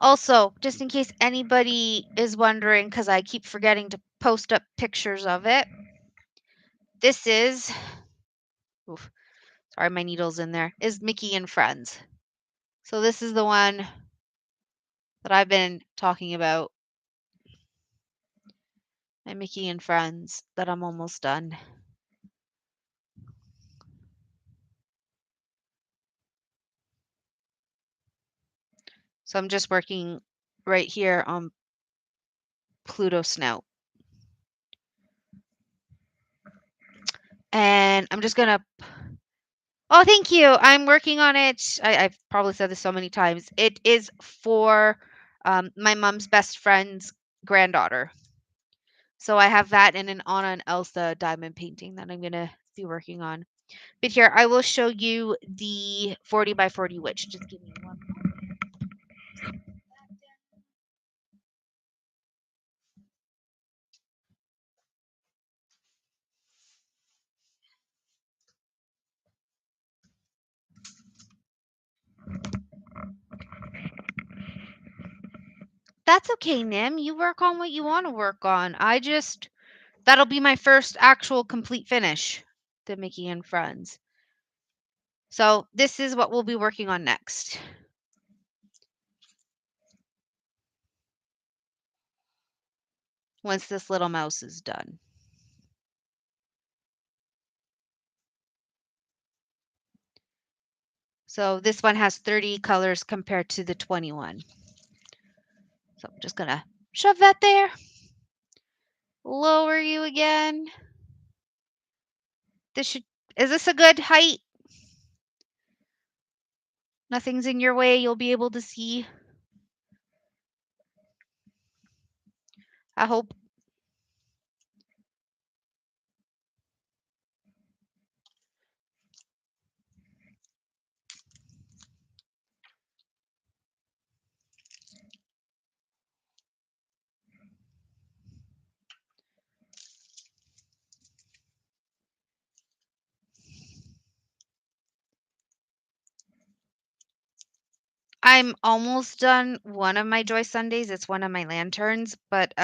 Also, just in case anybody is wondering, because I keep forgetting to post up pictures of it, this is, oof, sorry, my needle's in there, is Mickey and Friends. So this is the one that I've been talking about, my Mickey and Friends, that I'm almost done. So I'm just working right here on Pluto Snout. And I'm just going to, oh, thank you. I'm working on it. I've probably said this so many times. It is for my mom's best friend's granddaughter. So I have that and an Anna and Elsa diamond painting that I'm going to be working on. But here, I will show you the 40 by 40 witch. Just give me one. That's okay, Nim. You work on what you want to work on. That'll be my first actual complete finish, the Mickey and Friends. So this is what we'll be working on next. Once this little mouse is done. So this one has 30 colors compared to the 21. So I'm just going to shove that there. Lower you again. Is this a good height? Nothing's in your way. You'll be able to see. I hope. I'm almost done one of my Joy Sundays. It's one of my lanterns, but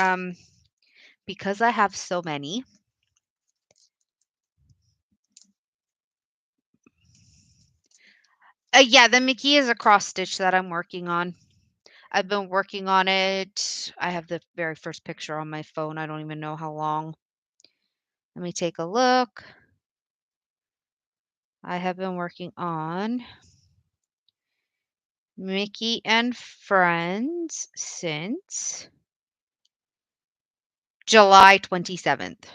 because I have so many. Yeah, the Mickey is a cross stitch that I'm working on. I've been working on it. I have the very first picture on my phone. I don't even know how long. Let me take a look. I have been working on Mickey and Friends since July 27th.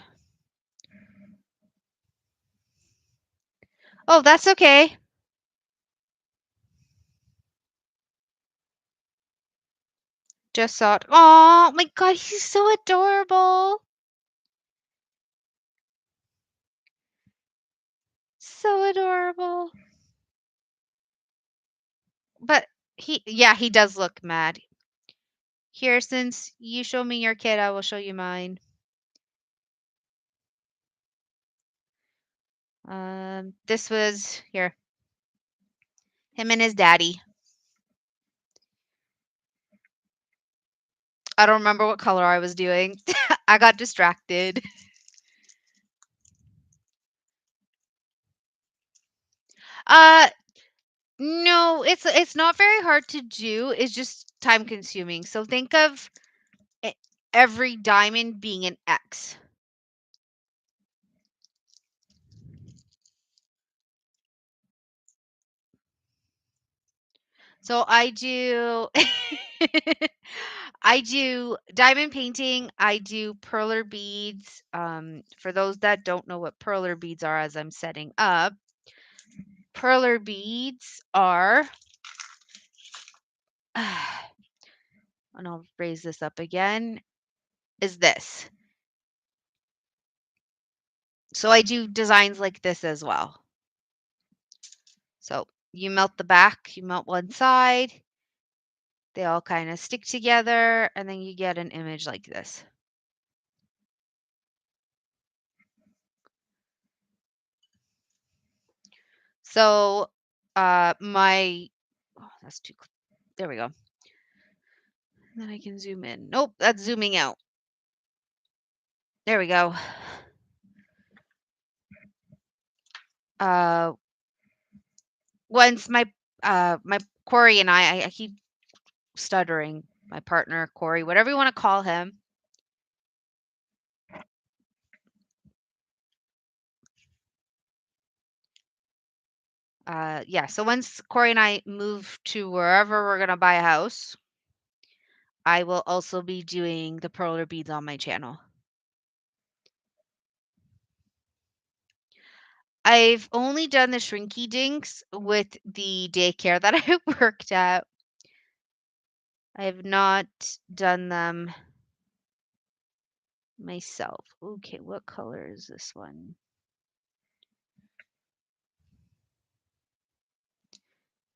Oh, that's okay. Just saw it. Oh my God, he's so adorable. So adorable. But yeah, he does look mad. Here, since you show me your kid, I will show you mine. This was here, him and his daddy. I don't remember what color I was doing. I got distracted. Uh, no, it's not very hard to do. It's just time consuming. So think of e- every diamond being an X. So I do I do diamond painting, I do perler beads. For those that don't know what perler beads are as I'm setting up, perler beads are and I'll raise this up again, is this. So I do designs like this as well. So you melt the back, you melt one side, they all kind of stick together, and then you get an image like this. So my that's too there we go. Then I can zoom in. Nope, that's zooming out. There we go. Uh, once my Corey and I keep stuttering. My partner Corey, whatever you want to call him. Yeah. So once Corey and I move to wherever we're gonna buy a house, I will also be doing the perler beads on my channel. I've only done the shrinky dinks with the daycare that I worked at. I have not done them myself. Okay, what color is this one?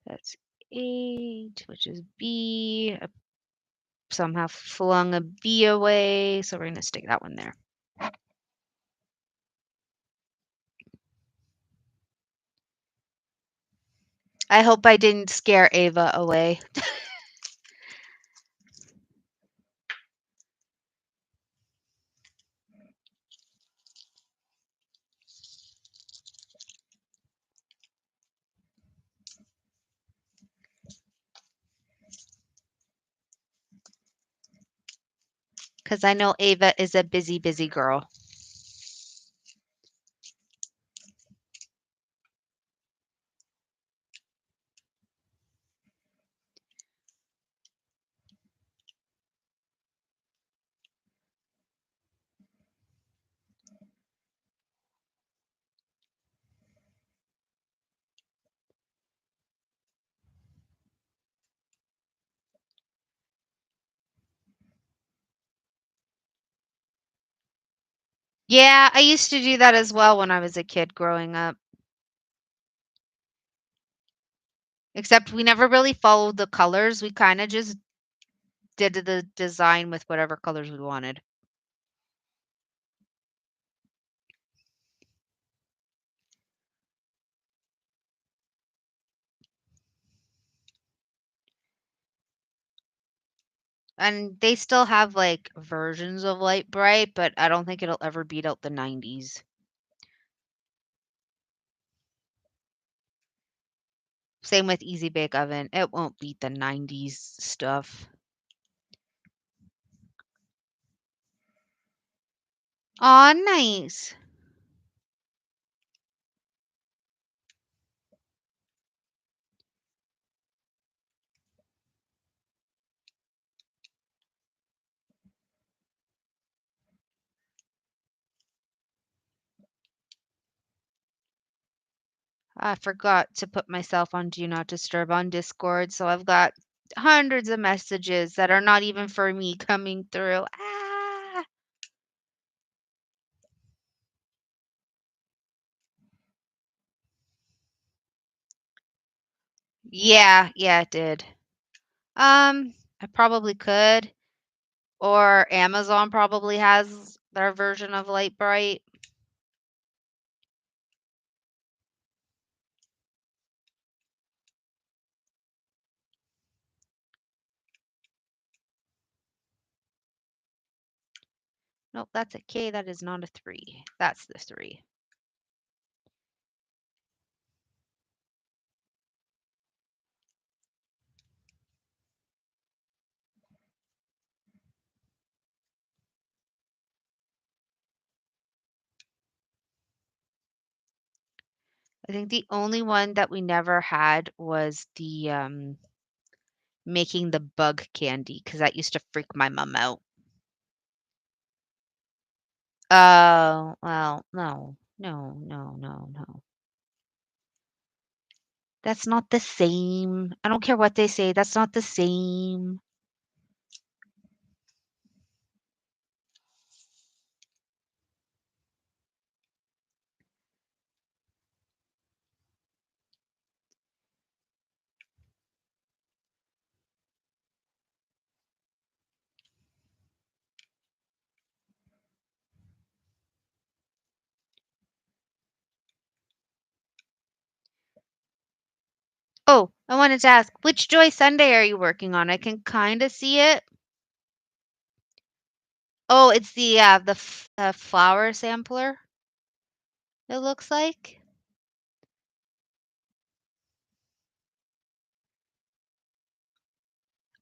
That's 8, which is B. I somehow flung a B away, so we're going to stick that one there. I hope I didn't scare Ava away. Because I know Ava is a busy, busy girl. Yeah, I used to do that as well when I was a kid growing up. Except we never really followed the colors. We kind of just did the design with whatever colors we wanted. And they still have, like, versions of Light Bright, but I don't think it'll ever beat out the 90s. Same with Easy Bake Oven. It won't beat the 90s stuff. Aw, nice. I forgot to put myself on Do Not Disturb on Discord, so I've got hundreds of messages that are not even for me coming through. Ah! Yeah, yeah, it did. I probably could, or Amazon probably has their version of Light Bright. Nope, that's a K. That is not a 3. That's the 3. I think the only one that we never had was the making the bug candy because that used to freak my mom out. Oh, well, no, no, no, no, no. That's not the same. I don't care what they say. That's not the same. Oh, I wanted to ask, which Joy Sunday are you working on? I can kind of see it. Oh, it's the flower sampler. It looks like.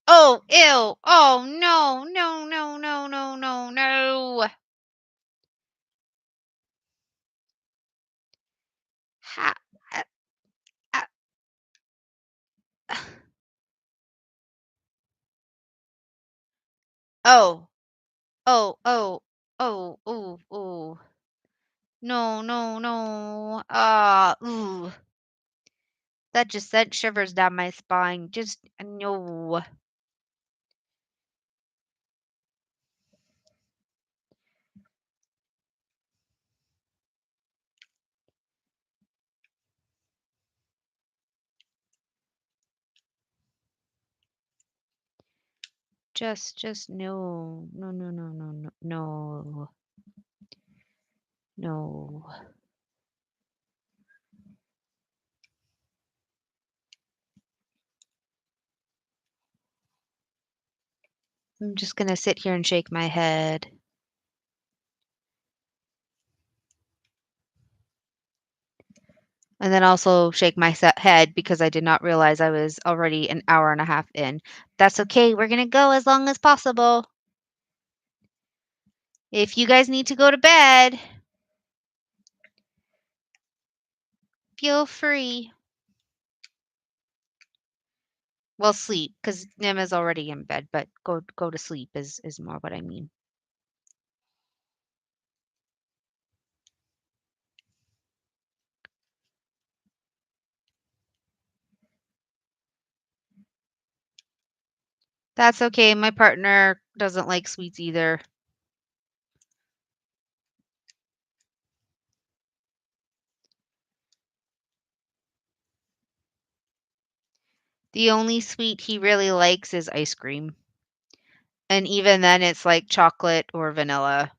Oh, ew. Oh, no, no, no, no, no, no, no. Ha, uh, uh, oh, oh, oh, oh, oh, oh. No, no, no. Ooh. That just sent shivers down my spine. Just no. Just no. No, no, no, no, no, no. No. I'm just gonna sit here and shake my head. And then also shake my head because I did not realize I was already an hour and a half in. That's okay. We're gonna go as long as possible. If you guys need to go to bed, feel free. Well, sleep, because Nim is already in bed, but go to sleep is more what I mean. That's okay. My partner doesn't like sweets either. The only sweet he really likes is ice cream. And even then, it's like chocolate or vanilla.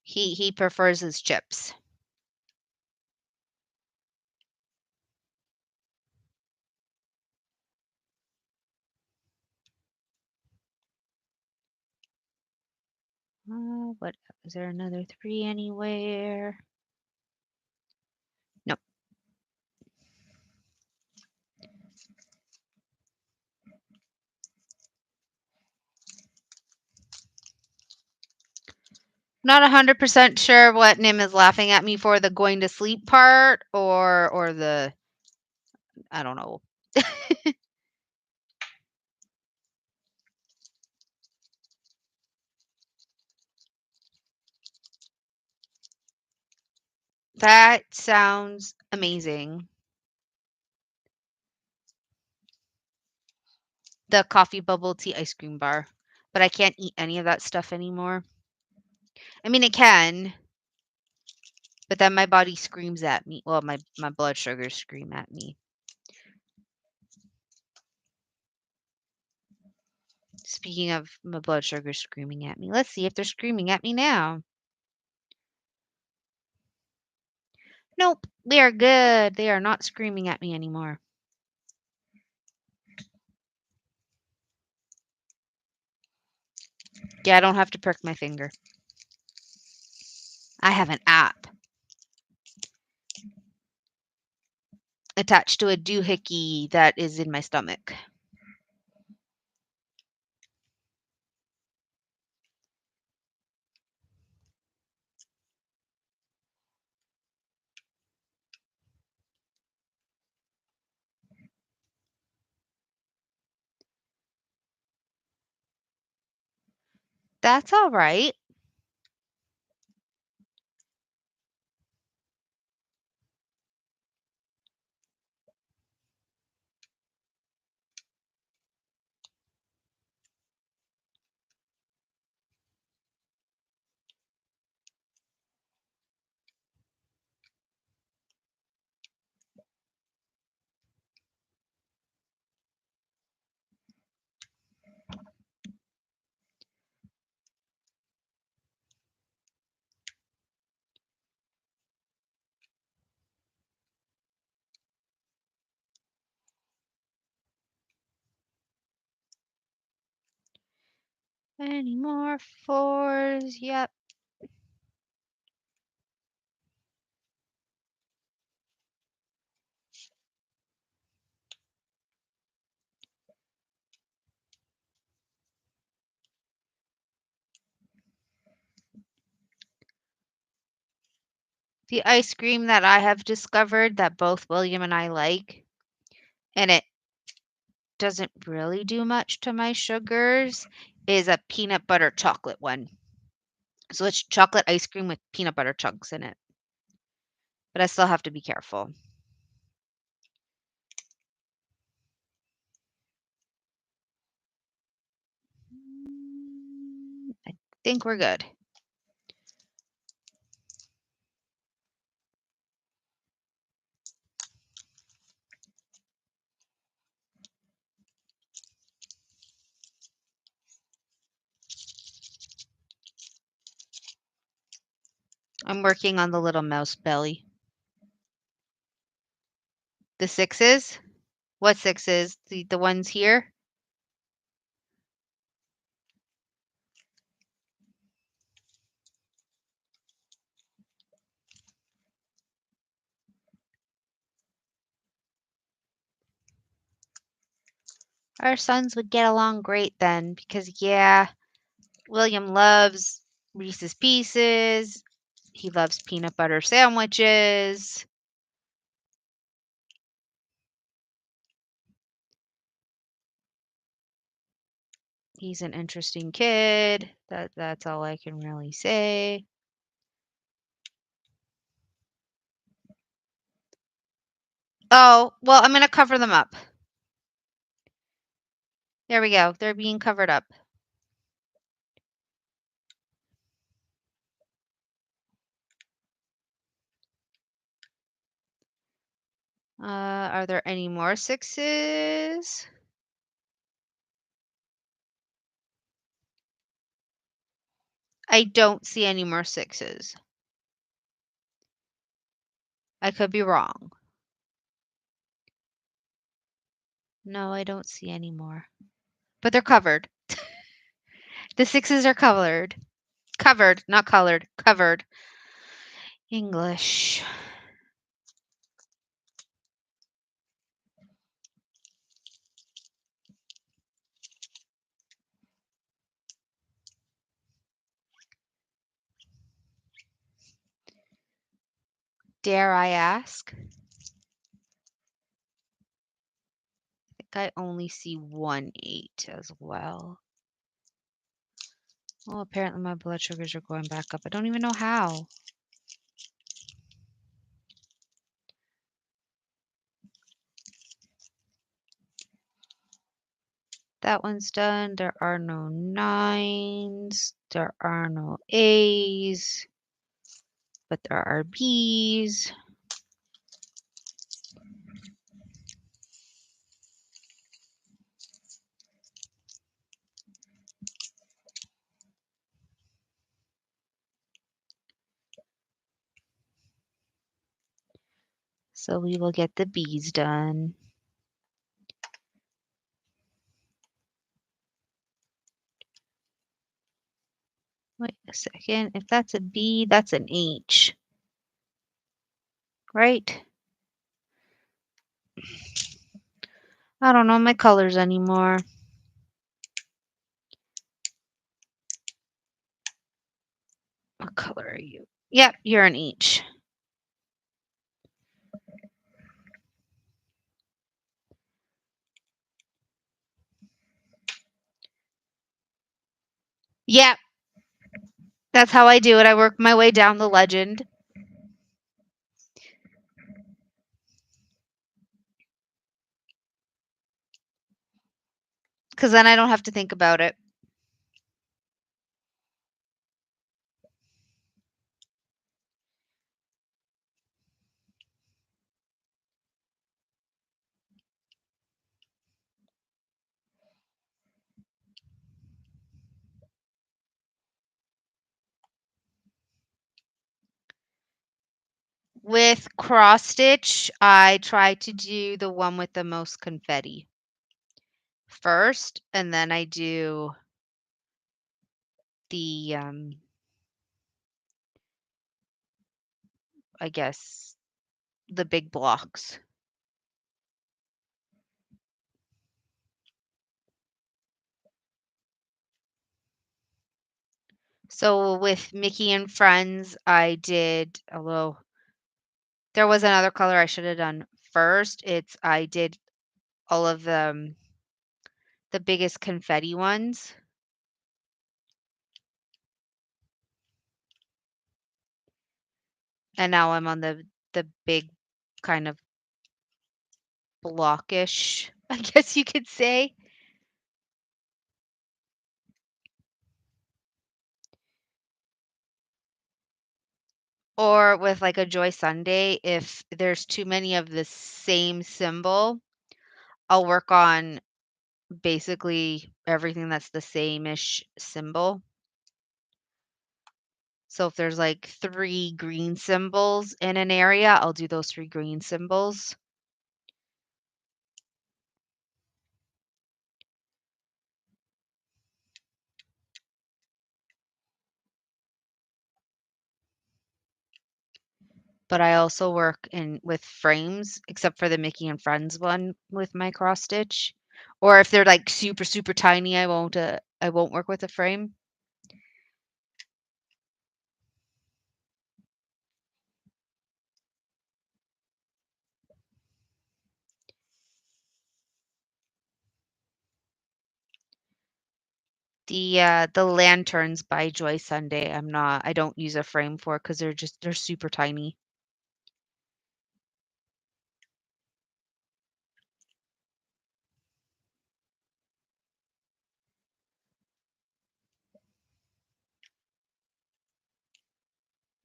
He prefers his chips. What is there another 3 anywhere? Nope. Not 100% sure what Nim is laughing at me for, the going to sleep part or the I don't know. That sounds amazing. The coffee bubble tea ice cream bar, but I can't eat any of that stuff anymore. I mean, I can, but then my body screams at me. Well, my blood sugars scream at me. Speaking of my blood sugar screaming at me, let's see if they're screaming at me now. Nope, they are good. They are not screaming at me anymore. Yeah, I don't have to prick my finger. I have an app attached to a doohickey that is in my stomach. That's all right. Any more fours? Yep. The ice cream that I have discovered that both William and I like, and it doesn't really do much to my sugars, is a peanut butter chocolate one. So it's chocolate ice cream with peanut butter chunks in it. But I still have to be careful. I think we're good. I'm working on the little mouse belly. The sixes? What sixes? The ones here? Our sons would get along great then because, yeah, William loves Reese's Pieces. He loves peanut butter sandwiches. He's an interesting kid. That's all I can really say. Oh, well, I'm going to cover them up. There we go. They're being covered up. Are there any more sixes? I don't see any more 6s. I could be wrong. No, I don't see any more. But they're covered. The 6s are covered. Covered, not colored. Covered. English. Dare I ask? I think I only see 1 8 as well. Well, apparently my blood sugars are going back up. I don't even know how. That one's done. There are no 9s. There are no A's. But there are B's. So we will get the B's done. Wait a second. If that's a B, that's an H. Right? I don't know my colors anymore. What color are you? Yep, you're an H. Yep. That's how I do it. I work my way down the legend. Because then I don't have to think about it. With cross stitch, I try to do the one with the most confetti first, and then I do the, I guess, the big blocks. So with Mickey and Friends, I did, although there was another color I should have done first. I did all of the biggest confetti ones. And now I'm on the big kind of blockish, I guess you could say. Or with like a Joy Sunday, if there's too many of the same symbol, I'll work on basically everything that's the same-ish symbol. So if there's like 3 green symbols in an area, I'll do those 3 green symbols. But I also work in with frames, except for the Mickey and Friends one with my cross stitch. Or if they're like super, super tiny, I won't work with a frame. The lanterns by Joy Sunday, I don't use a frame for because they're super tiny.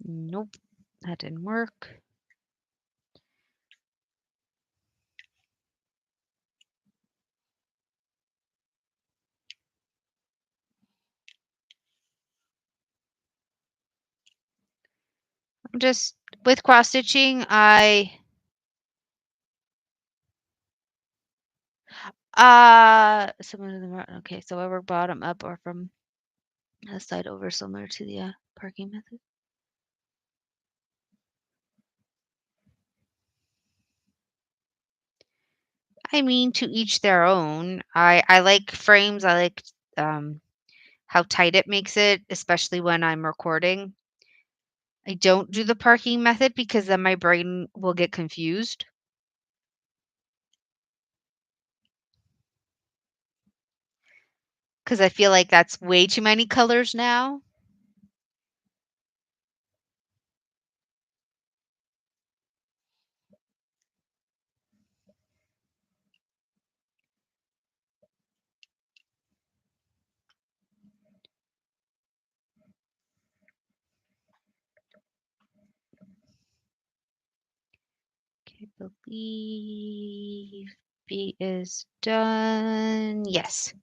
Nope, that didn't work. Just with cross stitching, some of them are okay. So I work bottom up or from the side over, similar to the parking method. I mean, to each their own. I like frames. I like how tight it makes it, especially when I'm recording. I don't do the parking method because then my brain will get confused. Because I feel like that's way too many colors now. Okay, believe B is done. Yes.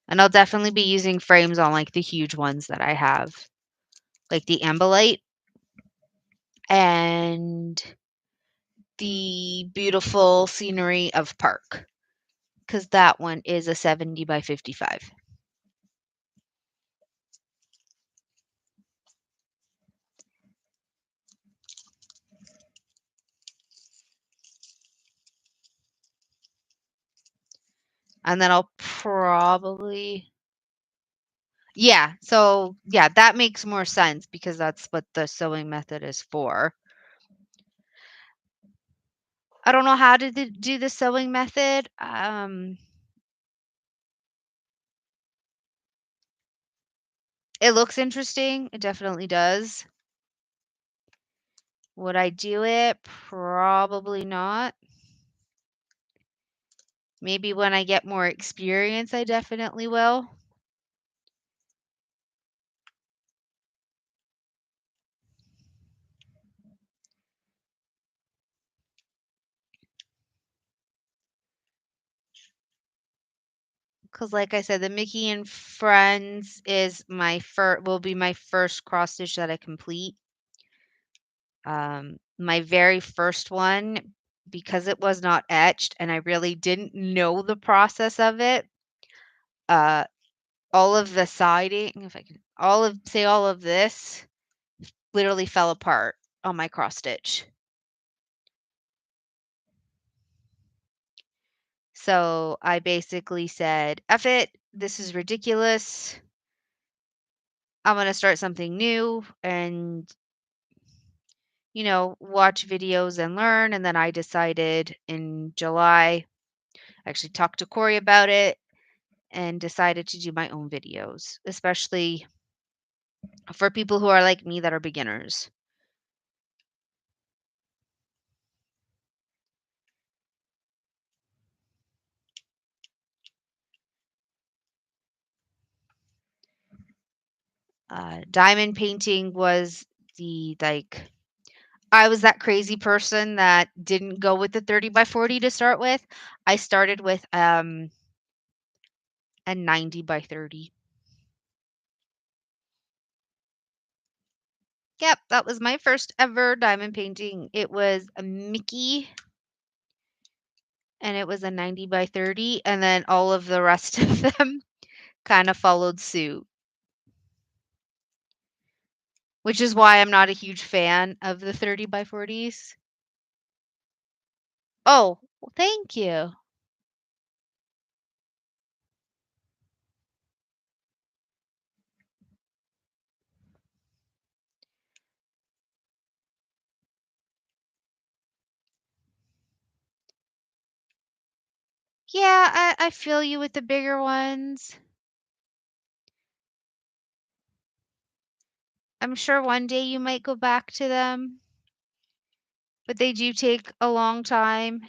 And I'll definitely be using frames on like the huge ones that I have, like the Ambolite and the beautiful scenery of Park, because that one is a 70 by 55. And then I'll probably, yeah, so yeah, that makes more sense because that's what the sewing method is for. I don't know how to do the sewing method. It looks interesting. It definitely does. Would I do it? Probably not. Maybe when I get more experience, I definitely will. Because like I said, the Mickey and Friends is will be my first cross stitch that I complete. My very first one, because it was not etched and I really didn't know the process of it, uh, all of the siding, if I can, all of this literally fell apart on my cross stitch. So I basically said, F it, this is ridiculous. I'm going to start something new and, watch videos and learn. And then I decided in July, I actually talked to Corey about it and decided to do my own videos, especially for people who are like me that are beginners. Diamond painting was I was that crazy person that didn't go with the 30 by 40 to start with. I started with a 90 by 30. Yep, that was my first ever diamond painting. It was a Mickey and it was a 90 by 30, and then all of the rest of them kind of followed suit, which is why I'm not a huge fan of the 30 by 40s. Oh, well, thank you. Yeah, I feel you with the bigger ones. I'm sure one day you might go back to them, but they do take a long time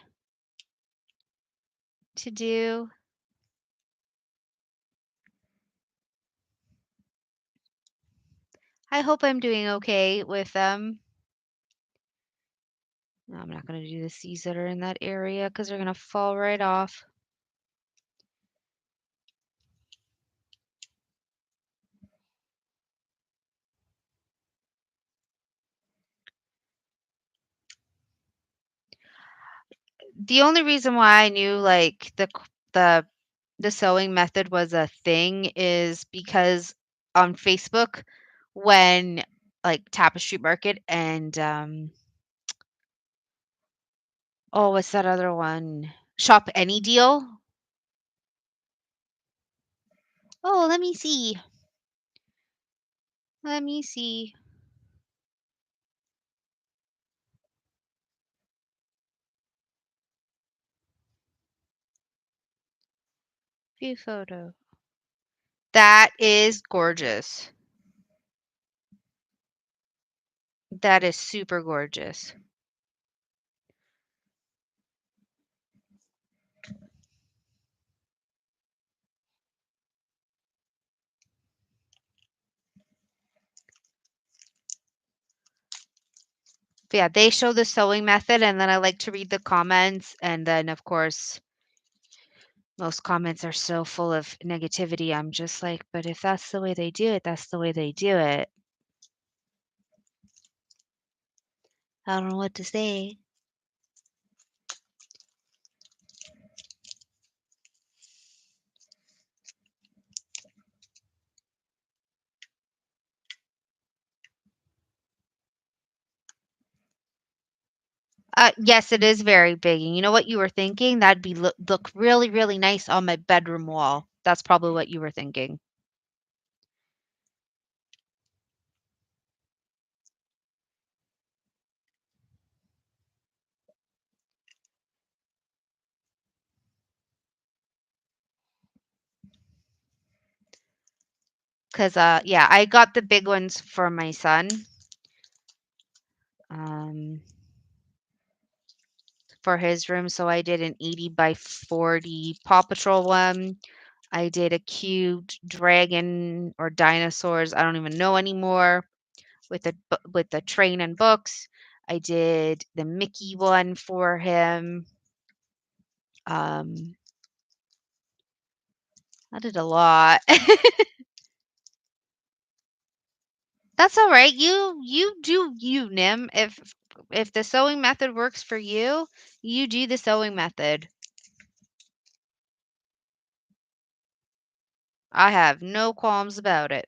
to do. I hope I'm doing okay with them. No, I'm not going to do the C's that are in that area because they're going to fall right off. The only reason why I knew like the the sewing method was a thing is because on Facebook when like Tapestry Market and oh, what's that other one? Shop Any Deal. Oh, let me see. Let me see. View photo. That is gorgeous. That is super gorgeous. But yeah, they show the sewing method, and then I like to read the comments. And then, of course, most comments are so full of negativity. I'm just like, but if that's the way they do it, that's the way they do it. I don't know what to say. Yes, it is very big. And you know what you were thinking? That'd be look really, really nice on my bedroom wall. That's probably what you were thinking. Cause yeah, I got the big ones for my son. Um, for his room, so I did an 80 by 40 Paw Patrol one. I did a cubed dragon or dinosaurs. I don't even know anymore with the train and books. I did the Mickey one for him. Um, I did a lot. That's all right. You do you, Nim. If the sewing method works for you, you do the sewing method. I have no qualms about it.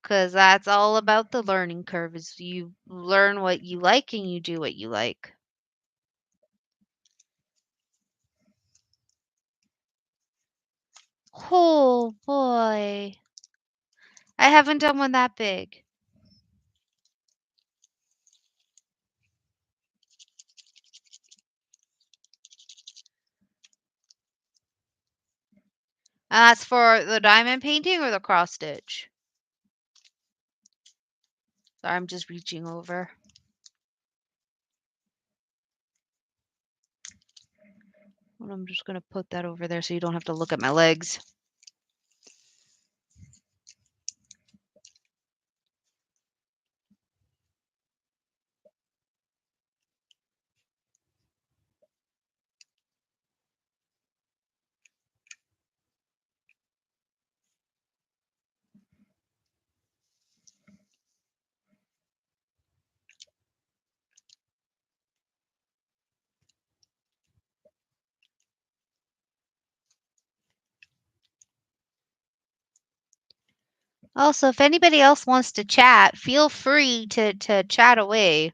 'Cause that's all about the learning curve is you learn what you like and you do what you like. Oh boy. I haven't done one that big. And that's for the diamond painting or the cross stitch? Sorry, I'm just reaching over. And I'm just gonna put that over there so you don't have to look at my legs. Also, if anybody else wants to chat, feel free to chat away.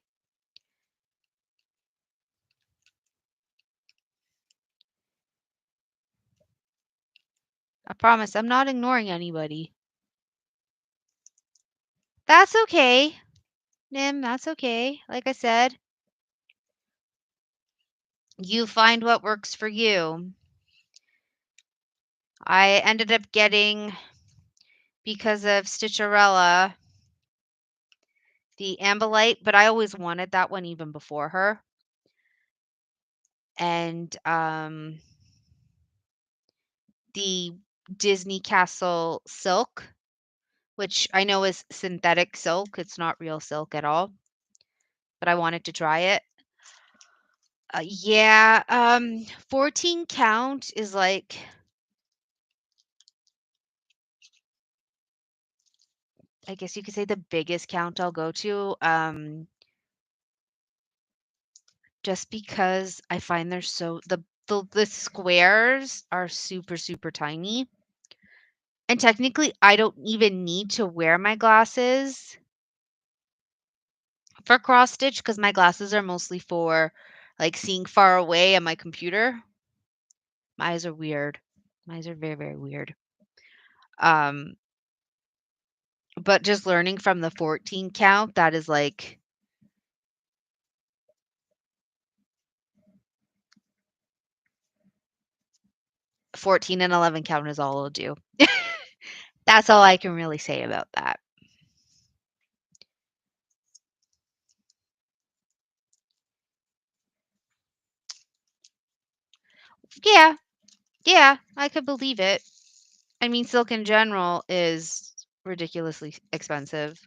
I promise I'm not ignoring anybody. That's okay, Nim, that's okay. Like I said, you find what works for you. I ended up getting, because of Stitcherella, the Ambolite, but I always wanted that one even before her. And the Disney Castle Silk, which I know is synthetic silk. It's not real silk at all, but I wanted to try it. Yeah, 14 count is like, I guess you could say, the biggest count I'll go to. Just because I find they're so the squares are super, super tiny. And technically, I don't even need to wear my glasses for cross stitch because my glasses are mostly for like seeing far away on my computer. My eyes are weird. My eyes are very, very weird. Um, but just learning from the 14 count, that is like 14 and 11 count is all it'll do. That's all I can really say about that. Yeah, yeah, I could believe it. I mean, silk in general is ridiculously expensive.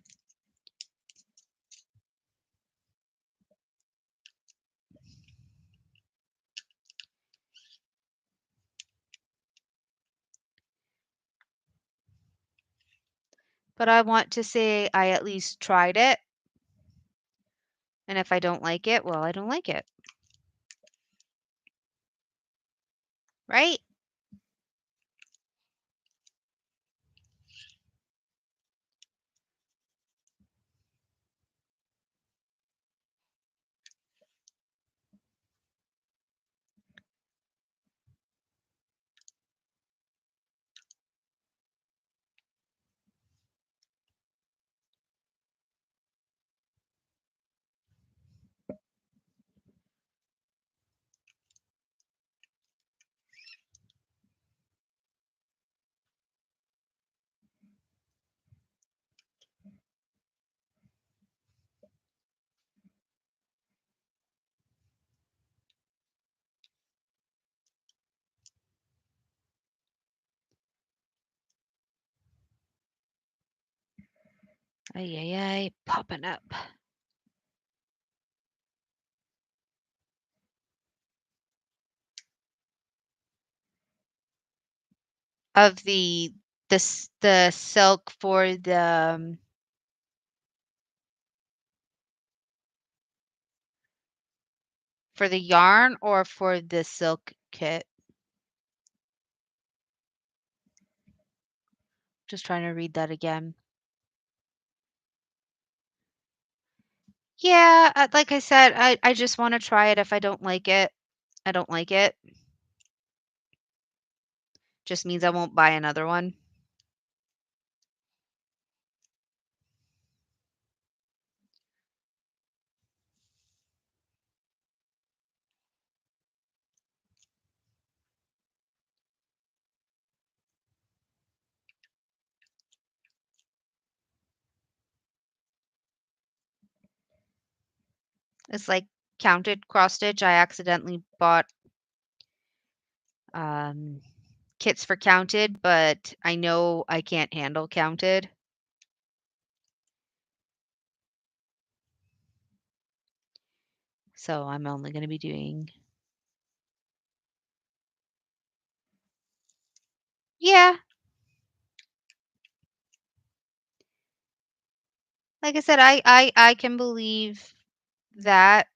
But I want to say I at least tried it. And if I don't like it, well, I don't like it. Right? Ay, ay, ay, popping up. Of the silk for the yarn or for the silk kit. Just trying to read that again. Yeah, like I said, I just want to try it. If I don't like it, I don't like it. Just means I won't buy another one. It's like counted cross stitch. I accidentally bought um kits for counted, but I know I can't handle counted. So I'm only going to be doing. Yeah, like I said, I can believe that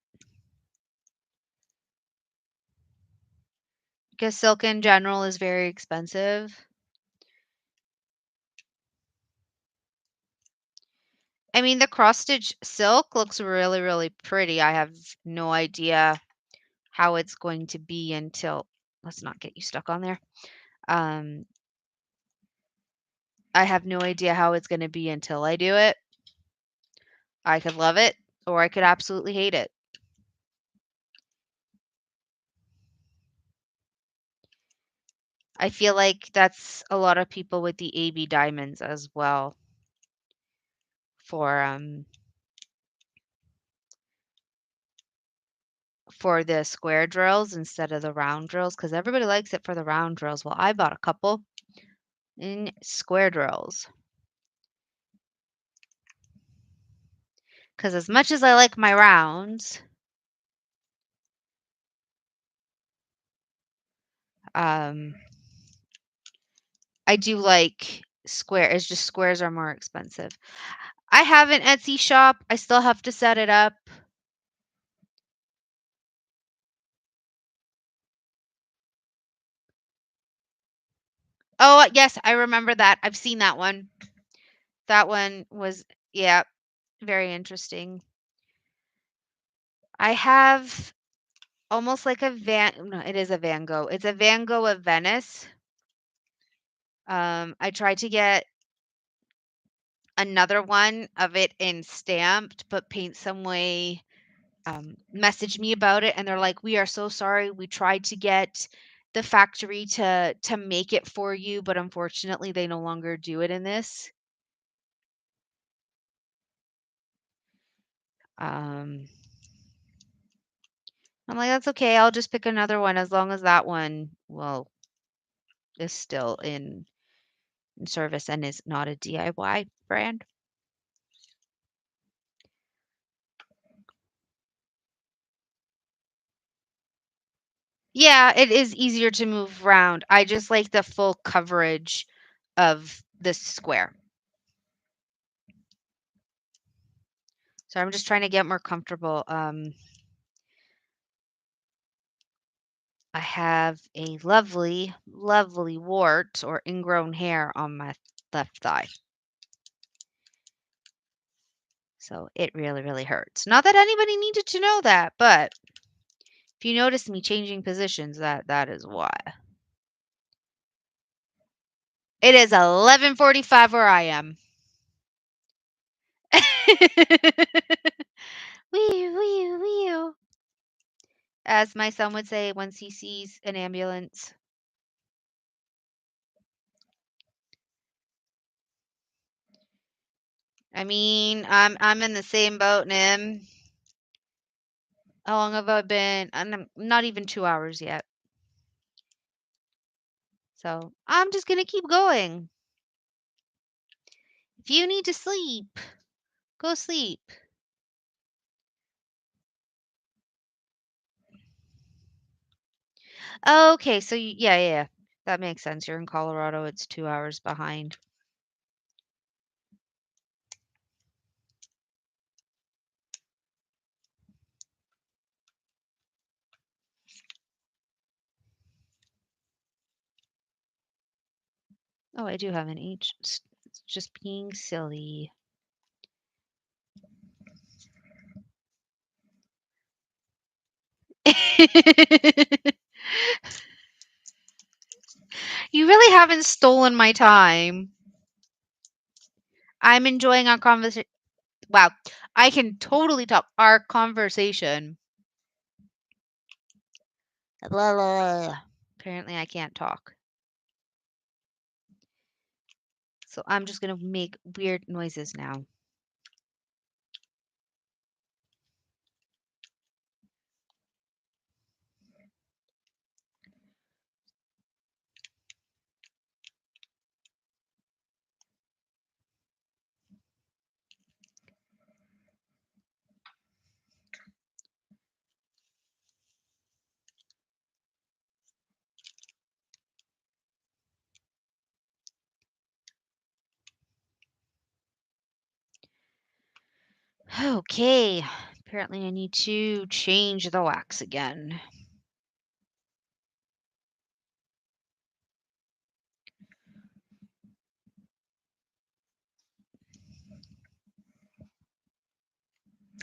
because silk in general is very expensive. I mean, the cross stitch silk looks really, really pretty. I have no idea how it's going to be until, let's not get you stuck on there. Um, I have no idea how it's going to be until I do it. I could love it or I could absolutely hate it. I feel like that's a lot of people with the AB diamonds as well for the square drills instead of the round drills because everybody likes it for the round drills. Well, I bought a couple in square drills. Because as much as I like my rounds, I do like square. It's just squares are more expensive. I have an Etsy shop. I still have to set it up. Oh, yes, I remember that. I've seen that one. That one was, yeah, very interesting. I have almost like a no, it is a Van Gogh. It's a Van Gogh of Venice. I tried to get another one of it in stamped, but Paint Some Way messaged me about it, and they're like, "We are so sorry. We tried to get the factory to make it for you, but unfortunately, they no longer do it in this." Um, I'm like, "That's okay. I'll just pick another one as long as that one, well, is still in service and is not a DIY brand." Yeah, it is easier to move around. I just like the full coverage of the square. So I'm just trying to get more comfortable. I have a lovely, lovely wart or ingrown hair on my left thigh. So it really, really hurts. Not that anybody needed to know that, but if you notice me changing positions, that is why. It is 11:45 where I am. Wee wee wee. As my son would say once he sees an ambulance. I mean, I'm in the same boat, Nim. How long have I been? I'm not even 2 hours yet. So I'm just gonna keep going. If you need to sleep, go sleep. Okay, so yeah, yeah, yeah. That makes sense. You're in Colorado, it's 2 hours behind. Oh, I do have an H. It's just being silly. You really haven't stolen my time. I'm enjoying our conversation. Wow, I can totally talk. Our conversation. Blah, blah, blah. Apparently, I can't talk. So I'm just going to make weird noises now. Okay. Apparently, I need to change the wax again.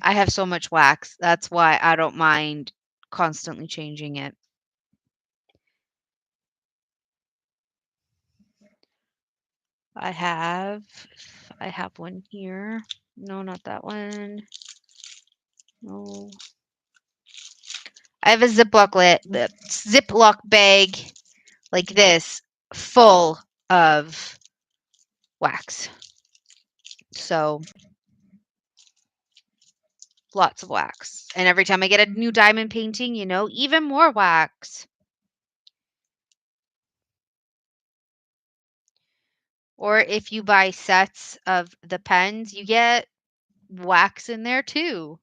I have so much wax. That's why I don't mind constantly changing it. I have I have one here. No, not that one. No. I have a Ziploc bag like this full of wax. So lots of wax. And every time I get a new diamond painting, even more wax. Or if you buy sets of the pens, you get wax in there too.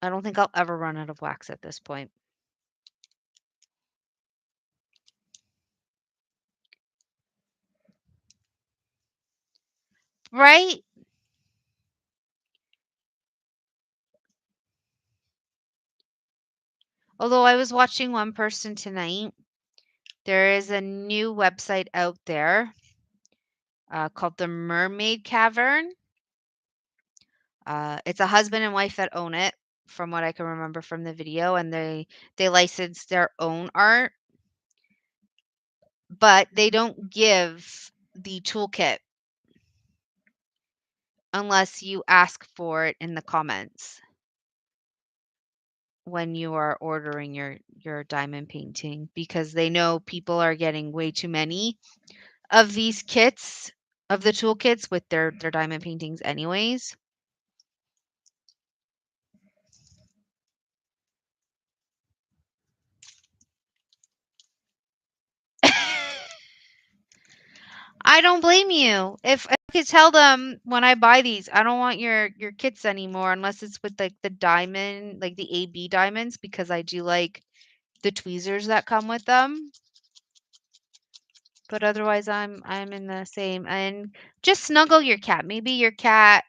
I don't think I'll ever run out of wax at this point. Right? Although I was watching one person tonight, there is a new website out there called the Mermaid Cavern. It's a husband and wife that own it, from what I can remember from the video, and they license their own art, but they don't give the toolkit unless you ask for it in the comments when you are ordering your diamond painting, because they know people are getting way too many of these kits, of the toolkits with their diamond paintings anyways. I don't blame you. If I could tell them when I buy these, I don't want your kits anymore unless it's with like the diamond, like the AB diamonds, because I do like the tweezers that come with them. But otherwise I'm in the same. And just snuggle your cat. Maybe your cat.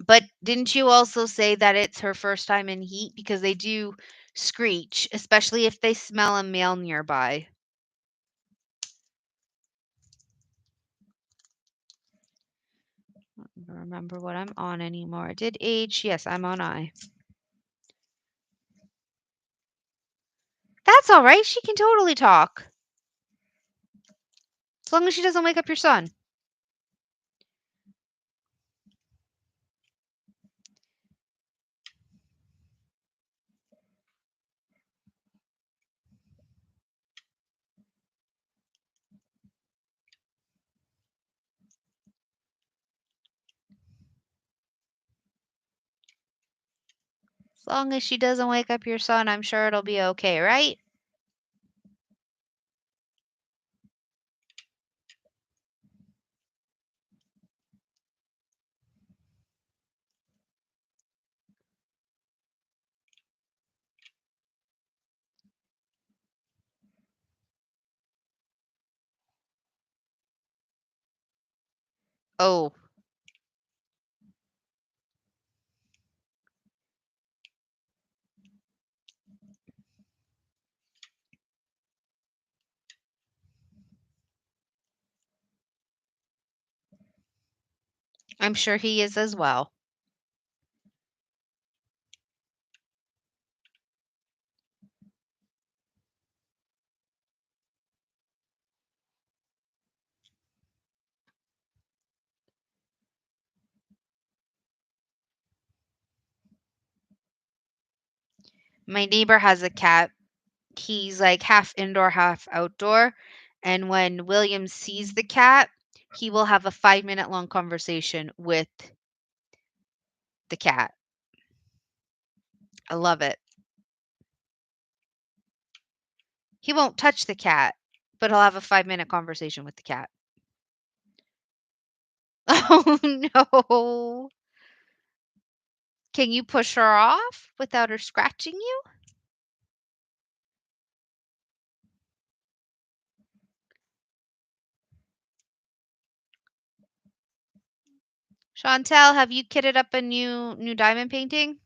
But didn't you also say that it's her first time in heat, because they do screech, especially if they smell a male nearby? I don't remember what I'm on anymore. Did age? Yes, I'm on I. That's all right. She can totally talk. As long as she doesn't wake up your son. As long as she doesn't wake up your son, I'm sure it'll be okay, right? Oh, I'm sure he is as well. My neighbor has a cat. He's like half indoor, half outdoor. And when William sees the cat, he will have a 5-minute long conversation with the cat. I love it. He won't touch the cat, but he'll have a 5-minute conversation with the cat. Oh no. Can you push her off without her scratching you? Chantel, have you kitted up a new diamond painting?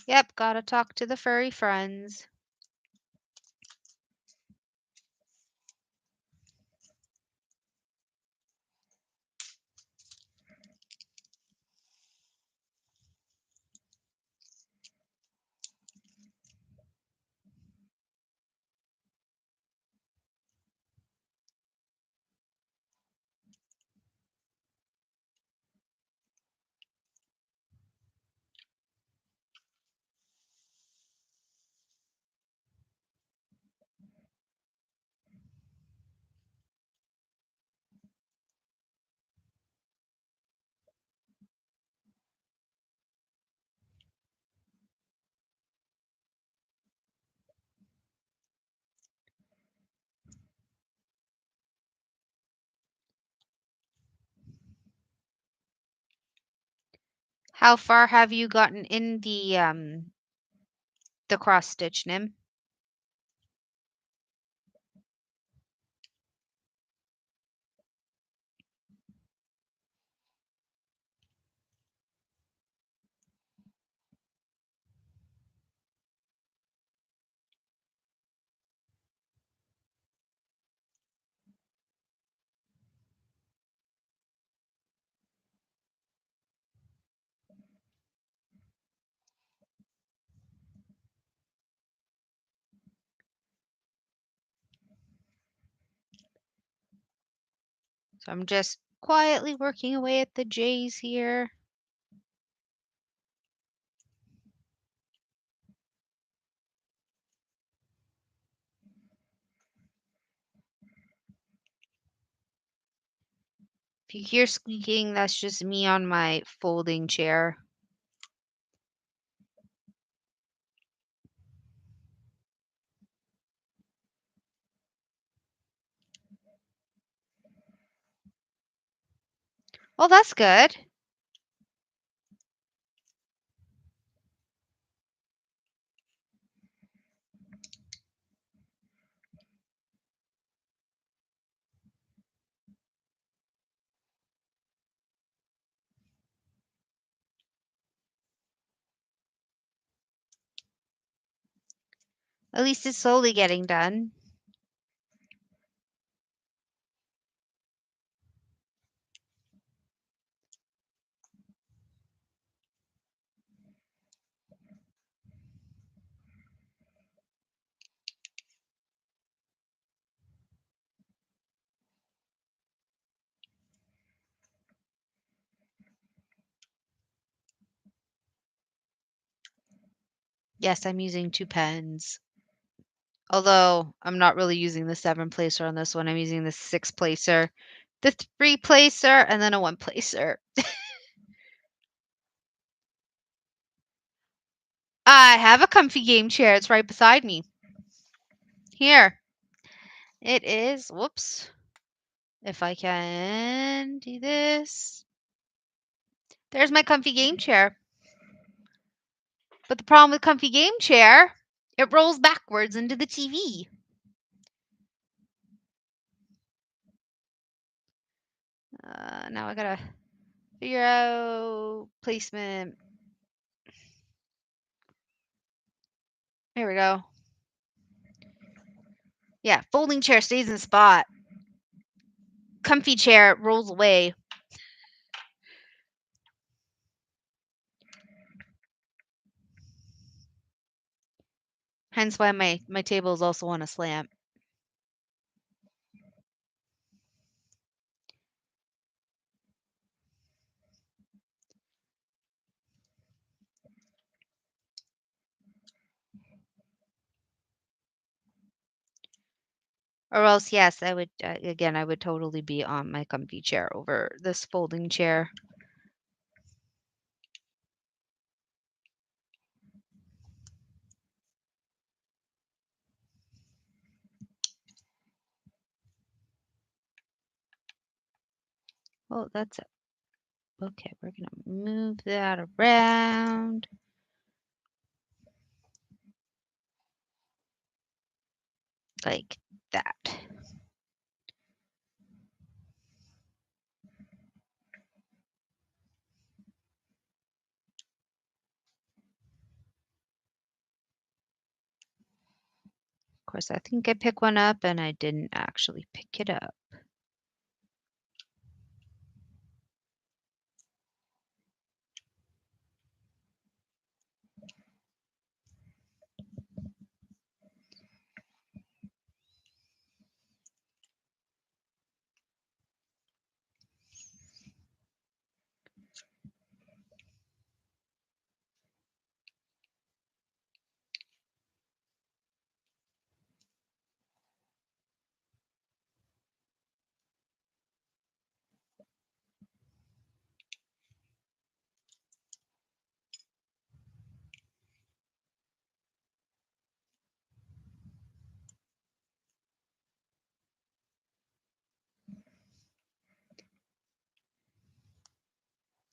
Yep, gotta talk to the furry friends. How far have you gotten in the cross stitch, Nim? So I'm just quietly working away at the J's here. If you hear squeaking, that's just me on my folding chair. Well, that's good. At least it's slowly getting done. Yes, I'm using 2 pens. Although I'm not really using the 7 placer on this one. I'm using the 6 placer, the 3 placer, and then a 1 placer. I have a comfy game chair. It's right beside me. Here. It is. Whoops. If I can do this. There's my comfy game chair. But the problem with comfy game chair, it rolls backwards into the TV. Now I gotta figure out placement. Here we go. Yeah, folding chair stays in the spot. Comfy chair rolls away. Hence why my table is also on a slant. Or else, yes, I would, again, I would totally be on my comfy chair over this folding chair. Oh, that's it. Okay, we're gonna move that around. Like that. Of course, I think I picked one up and I didn't actually pick it up.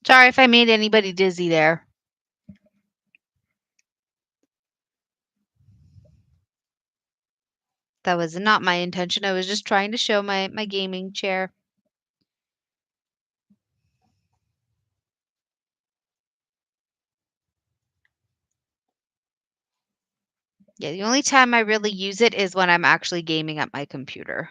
Sorry if I made anybody dizzy there. That was not my intention. I was just trying to show my gaming chair. Yeah, the only time I really use it is when I'm actually gaming at my computer.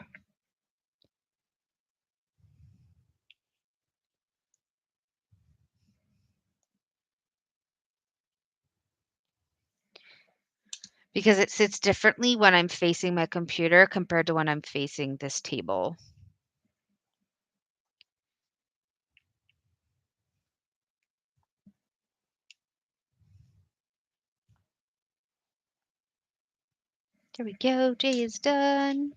Because it sits differently when I'm facing my computer compared to when I'm facing this table. There we go. Jay is done.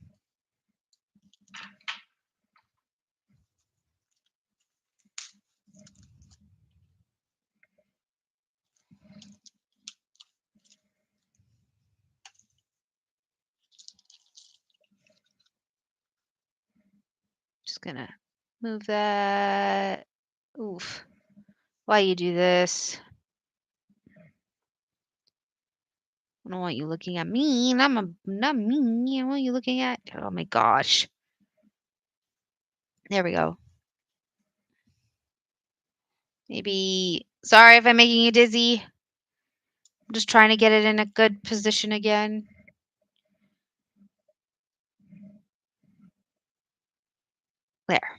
Just gonna move that. Oof. Why you do this? I don't want you looking at me. And not me. I want you looking at. Oh my gosh. There we go. Maybe. Sorry if I'm making you dizzy. I'm just trying to get it in a good position again. There.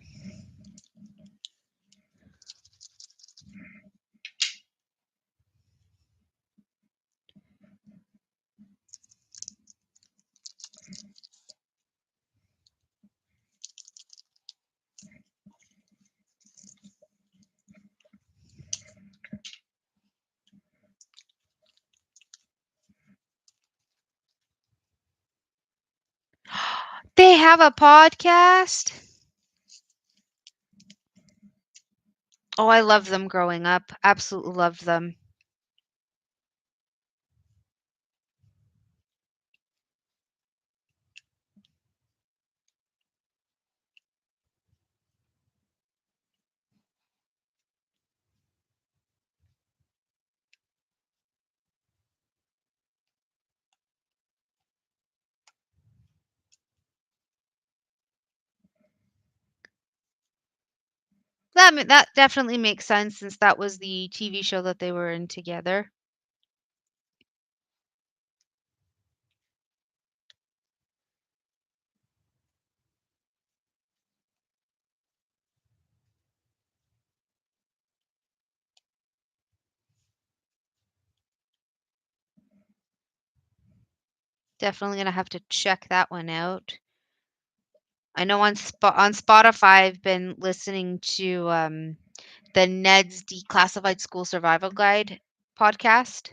They have a podcast? Oh, I loved them growing up. Absolutely loved them. That definitely makes sense since that was the TV show that they were in together. Definitely gonna have to check that one out. I know on Spotify I've been listening to the Ned's Declassified School Survival Guide podcast.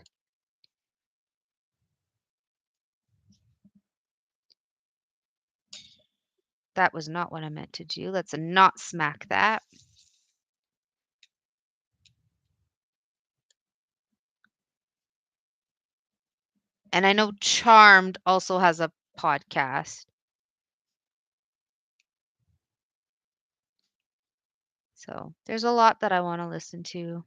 That was not what I meant to do. Let's not smack that. And I know Charmed also has a podcast. So there's a lot that I want to listen to.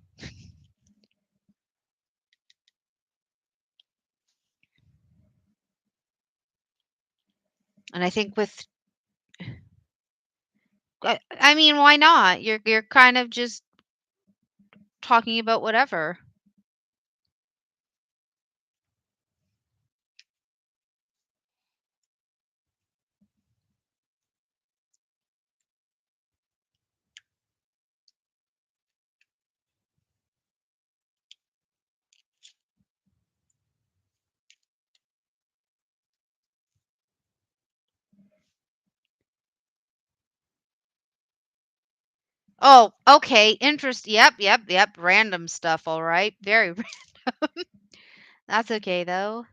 And I think with I mean, why not? You're kind of just talking about whatever. Oh, okay. Interest. Yep. Random stuff, all right. Very random. That's okay though.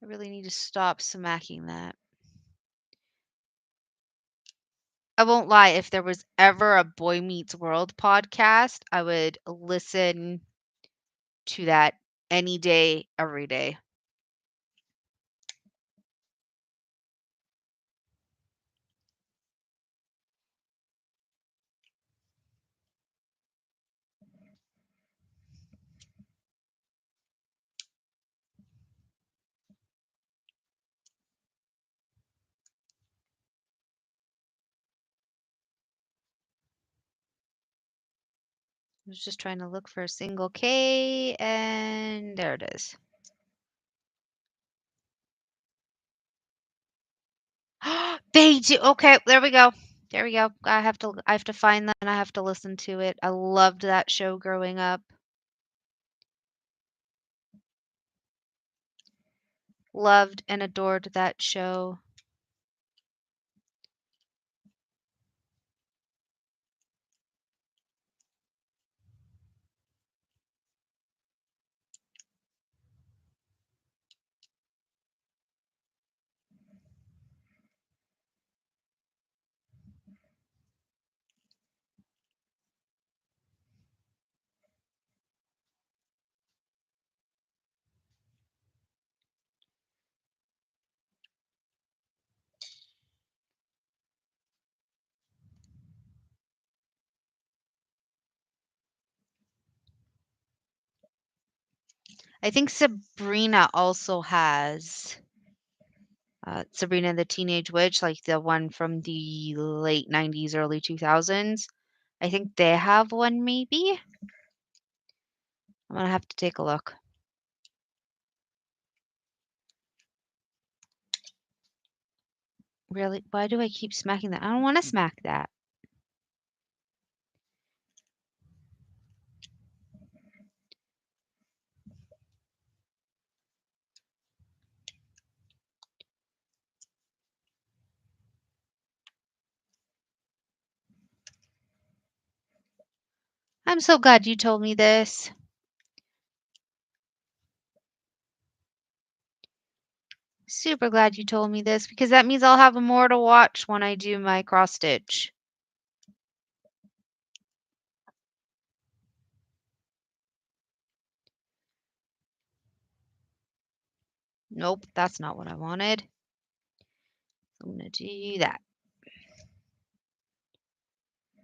I really need to stop smacking that. I won't lie, if there was ever a Boy Meets World podcast, I would listen to that any day, every day. I was just trying to look for a single K, and there it is. They do. Okay, there we go. There we go. I have to find that and I have to listen to it. I loved that show growing up. Loved and adored that show. I think Sabrina also has Sabrina the Teenage Witch, like the one from the late 90s, early 2000s. I think they have one maybe. I'm gonna have to take a look. Really? Why do I keep smacking that? I don't want to smack that. I'm so glad you told me this. Super glad you told me this because that means I'll have more to watch when I do my cross stitch. Nope, that's not what I wanted. I'm gonna do that.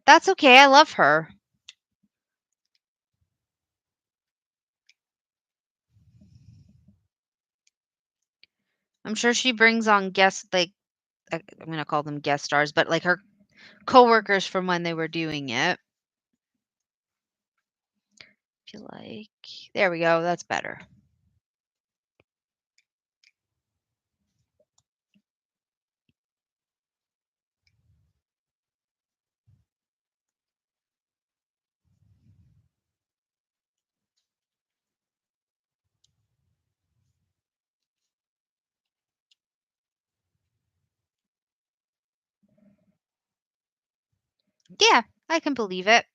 That's okay. I love her. I'm sure she brings on guests, like I'm gonna call them guest stars, but like her coworkers from when they were doing it. I feel like there we go. That's better. Yeah, I can believe it.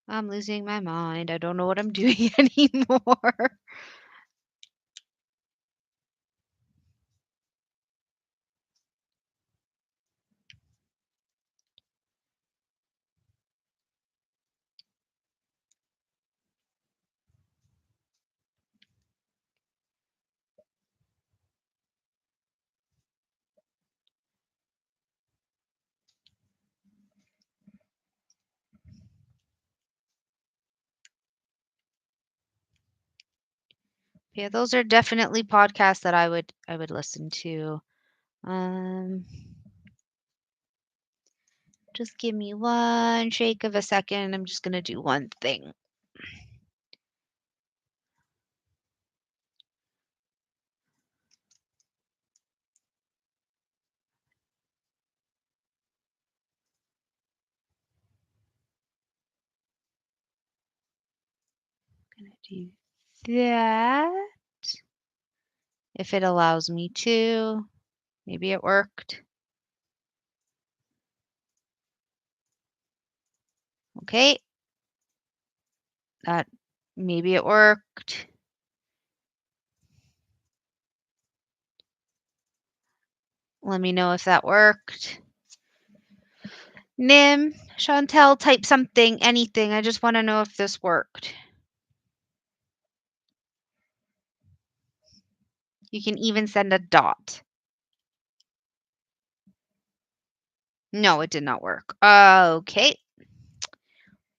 I'm losing my mind. I don't know what I'm doing anymore. Yeah, those are definitely podcasts that I would listen to. Um, just give me one shake of a second. I'm just gonna do one thing. Gonna do that. If it allows me to. Maybe it worked. Okay. That maybe it worked. Let me know if that worked. Nim, Chantel, type something, anything. I just want to know if this worked. You can even send a dot. No, it did not work. Okay.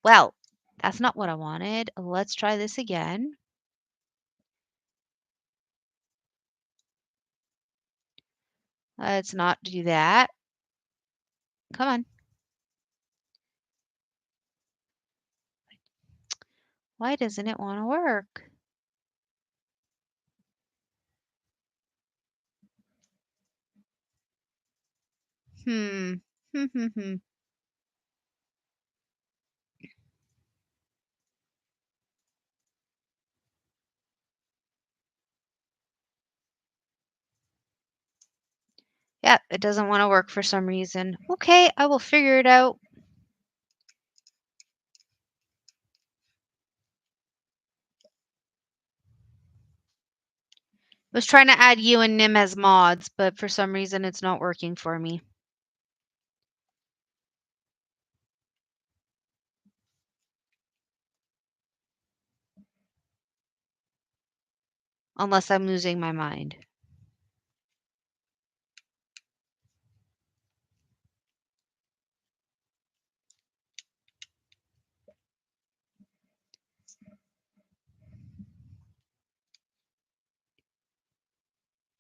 Well, that's not what I wanted. Let's try this again. Let's not do that. Come on. Why doesn't it want to work? Hmm. Yeah, it doesn't want to work for some reason. Okay, I will figure it out. I was trying to add you and Nim as mods, but for some reason it's not working for me. Unless I'm losing my mind.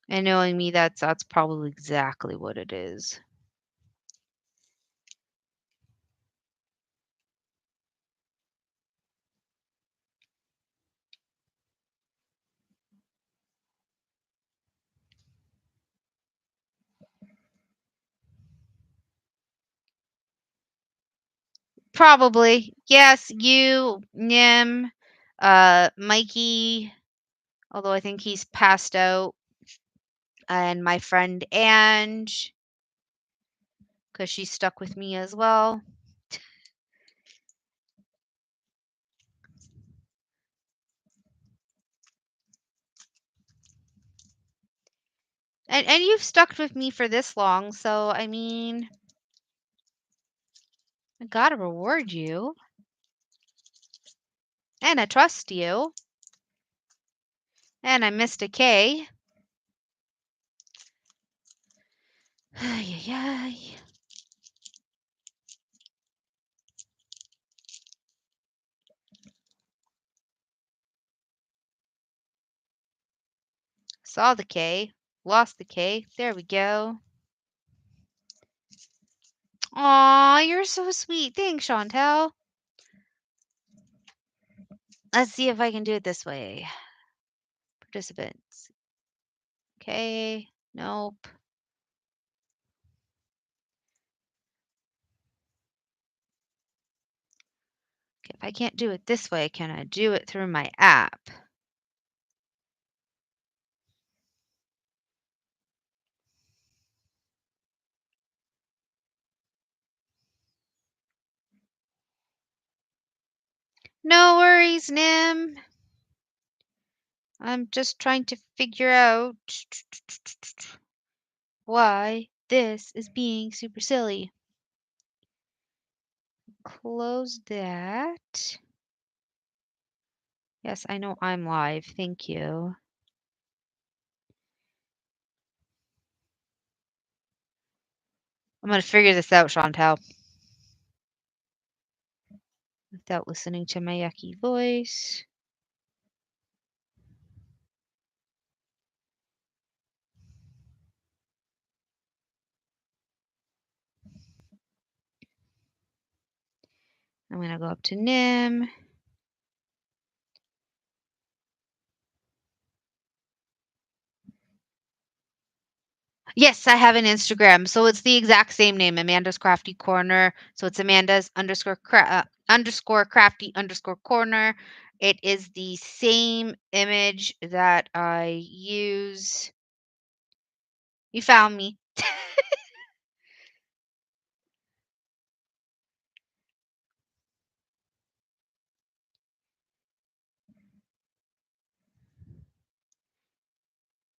And knowing me, that's probably exactly what it is. Probably. Yes, you, Nim, Mikey, although I think he's passed out, and my friend Ange, because she's stuck with me as well. And you've stuck with me for this long, so I mean, I gotta reward you. And I trust you. And I missed a K. Ay, ay, ay. Saw the K. Lost the K. There we go. Aw, you're so sweet. Thanks, Chantel. Let's see if I can do it this way. Participants. Okay. Nope. Okay, if I can't do it this way, can I do it through my app? No worries, Nim. I'm just trying to figure out why this is being super silly. Close that. Yes, I know I'm live. Thank you. I'm going to figure this out, Chantal. Without listening to my yucky voice. I'm going to go up to Nim. Yes, I have an Instagram. So it's the exact same name, Amanda's Crafty Corner. So it's Amanda's underscore crafty underscore corner. It is the same image that I use. You found me.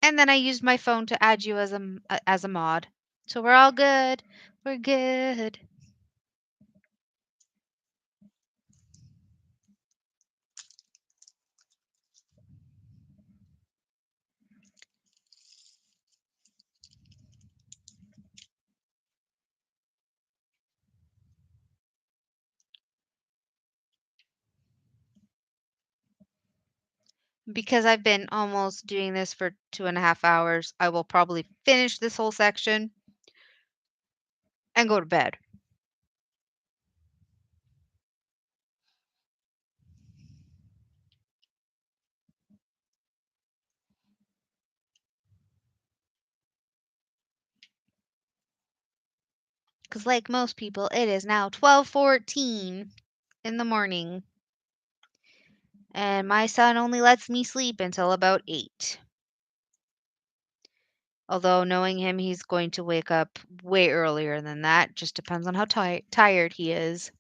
And then I used my phone to add you as a mod. So we're all good. We're good. Because I've been almost doing this for 2.5 hours, I will probably finish this whole section and go to bed. Because like most people, it is now 12:14 in the morning, and my son only lets me sleep until about 8. Although knowing him, he's going to wake up way earlier than that. Just depends on how tired he is.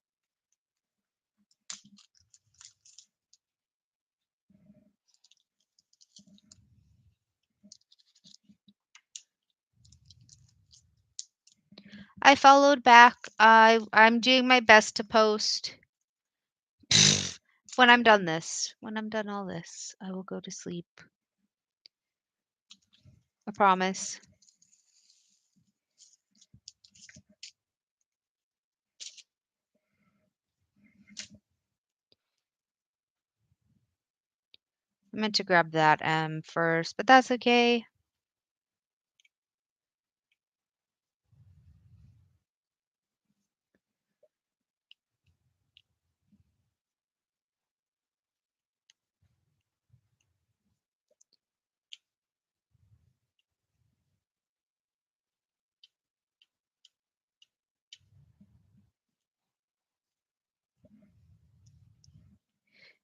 I followed back. I'm doing my best to post. When I'm done this, when I'm done all this, I will go to sleep. I promise. I meant to grab that M first, but that's okay.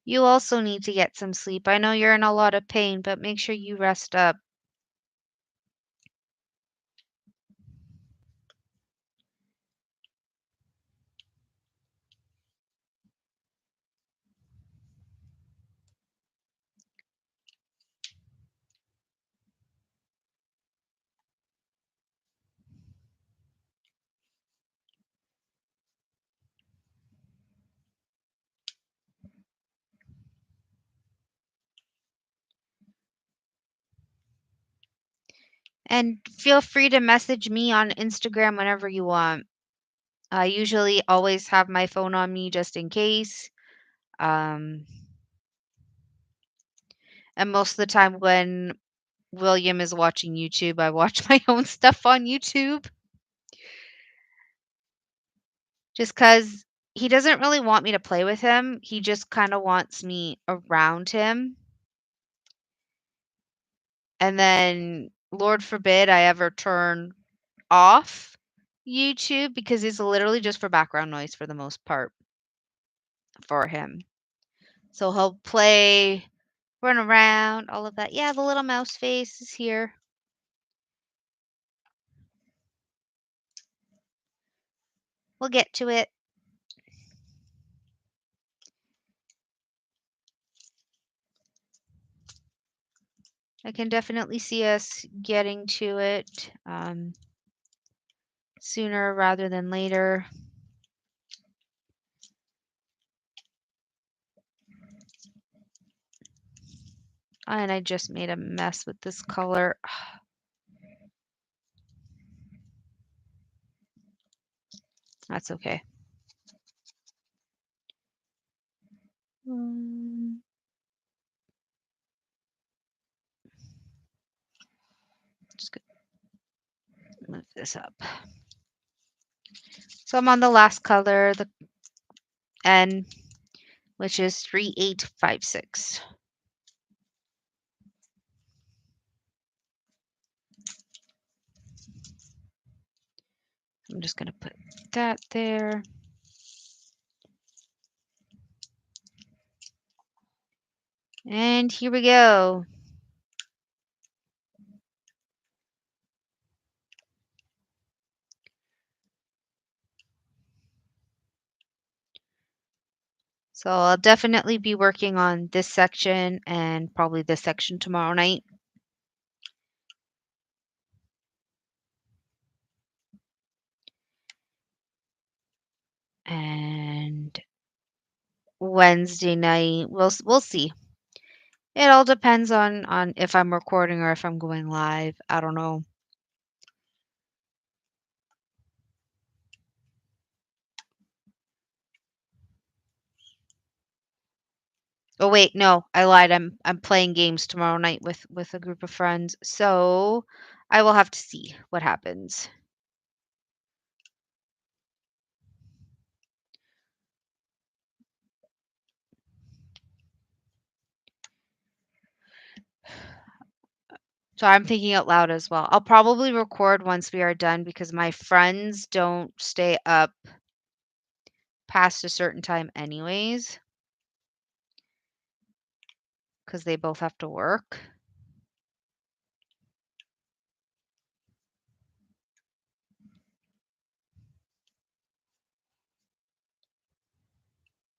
You also need to get some sleep. I know you're in a lot of pain, but make sure you rest up. And feel free to message me on Instagram whenever you want. I usually always have my phone on me just in case. Um, and most of the time when William is watching YouTube, I watch my own stuff on YouTube just because he doesn't really want me to play with him. He just kind of wants me around him. And then, Lord forbid, I ever turn off YouTube because it's literally just for background noise for the most part for him. So he'll play, run around, all of that. Yeah, the little mouse face is here. We'll get to it. I can definitely see us getting to it sooner rather than later. And I just made a mess with this color. That's okay. Just gonna move this up. So I'm on the last color, the N, which is 3856. I'm just going to put that there. And here we go. So I'll definitely be working on this section and probably this section tomorrow night. And Wednesday night, we'll see. It all depends on if I'm recording or if I'm going live. I don't know. Oh wait, no, I lied. I'm playing games tomorrow night with a group of friends. So I will have to see what happens. So I'm thinking out loud as well. I'll probably record once we are done because my friends don't stay up past a certain time anyways because they both have to work.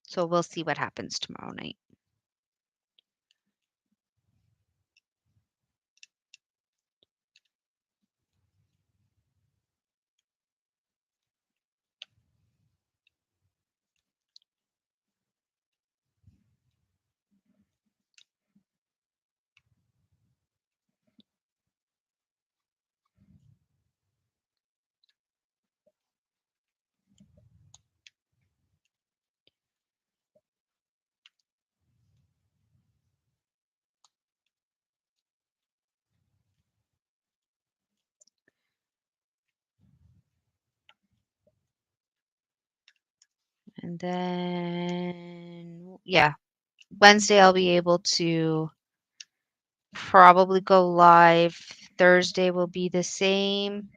So we'll see what happens tomorrow night. And then, yeah, Wednesday I'll be able to probably go live. Thursday will be the same.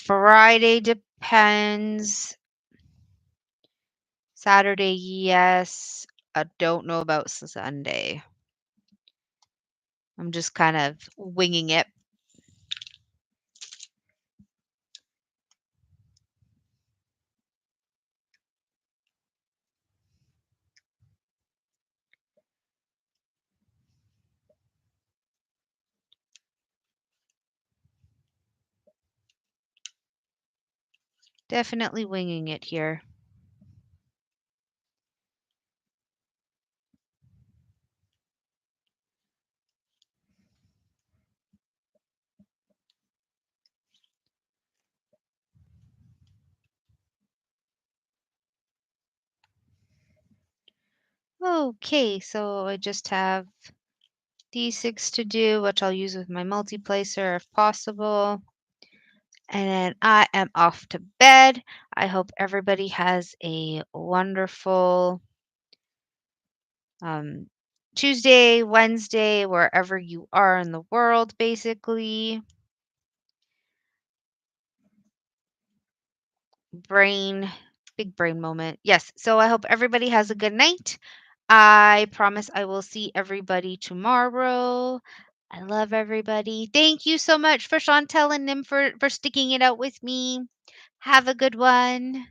Friday depends. Saturday, yes. I don't know about Sunday. I'm just kind of winging it. Definitely winging it here. Okay, so I just have these 6 to do, which I'll use with my multiplacer if possible. And then I am off to bed. I hope everybody has a wonderful um, Tuesday, Wednesday, wherever you are in the world, basically. Brain, big brain moment. Yes. So I hope everybody has a good night. I promise I will see everybody tomorrow. I love everybody. Thank you so much for Chantel and Nim for sticking it out with me. Have a good one.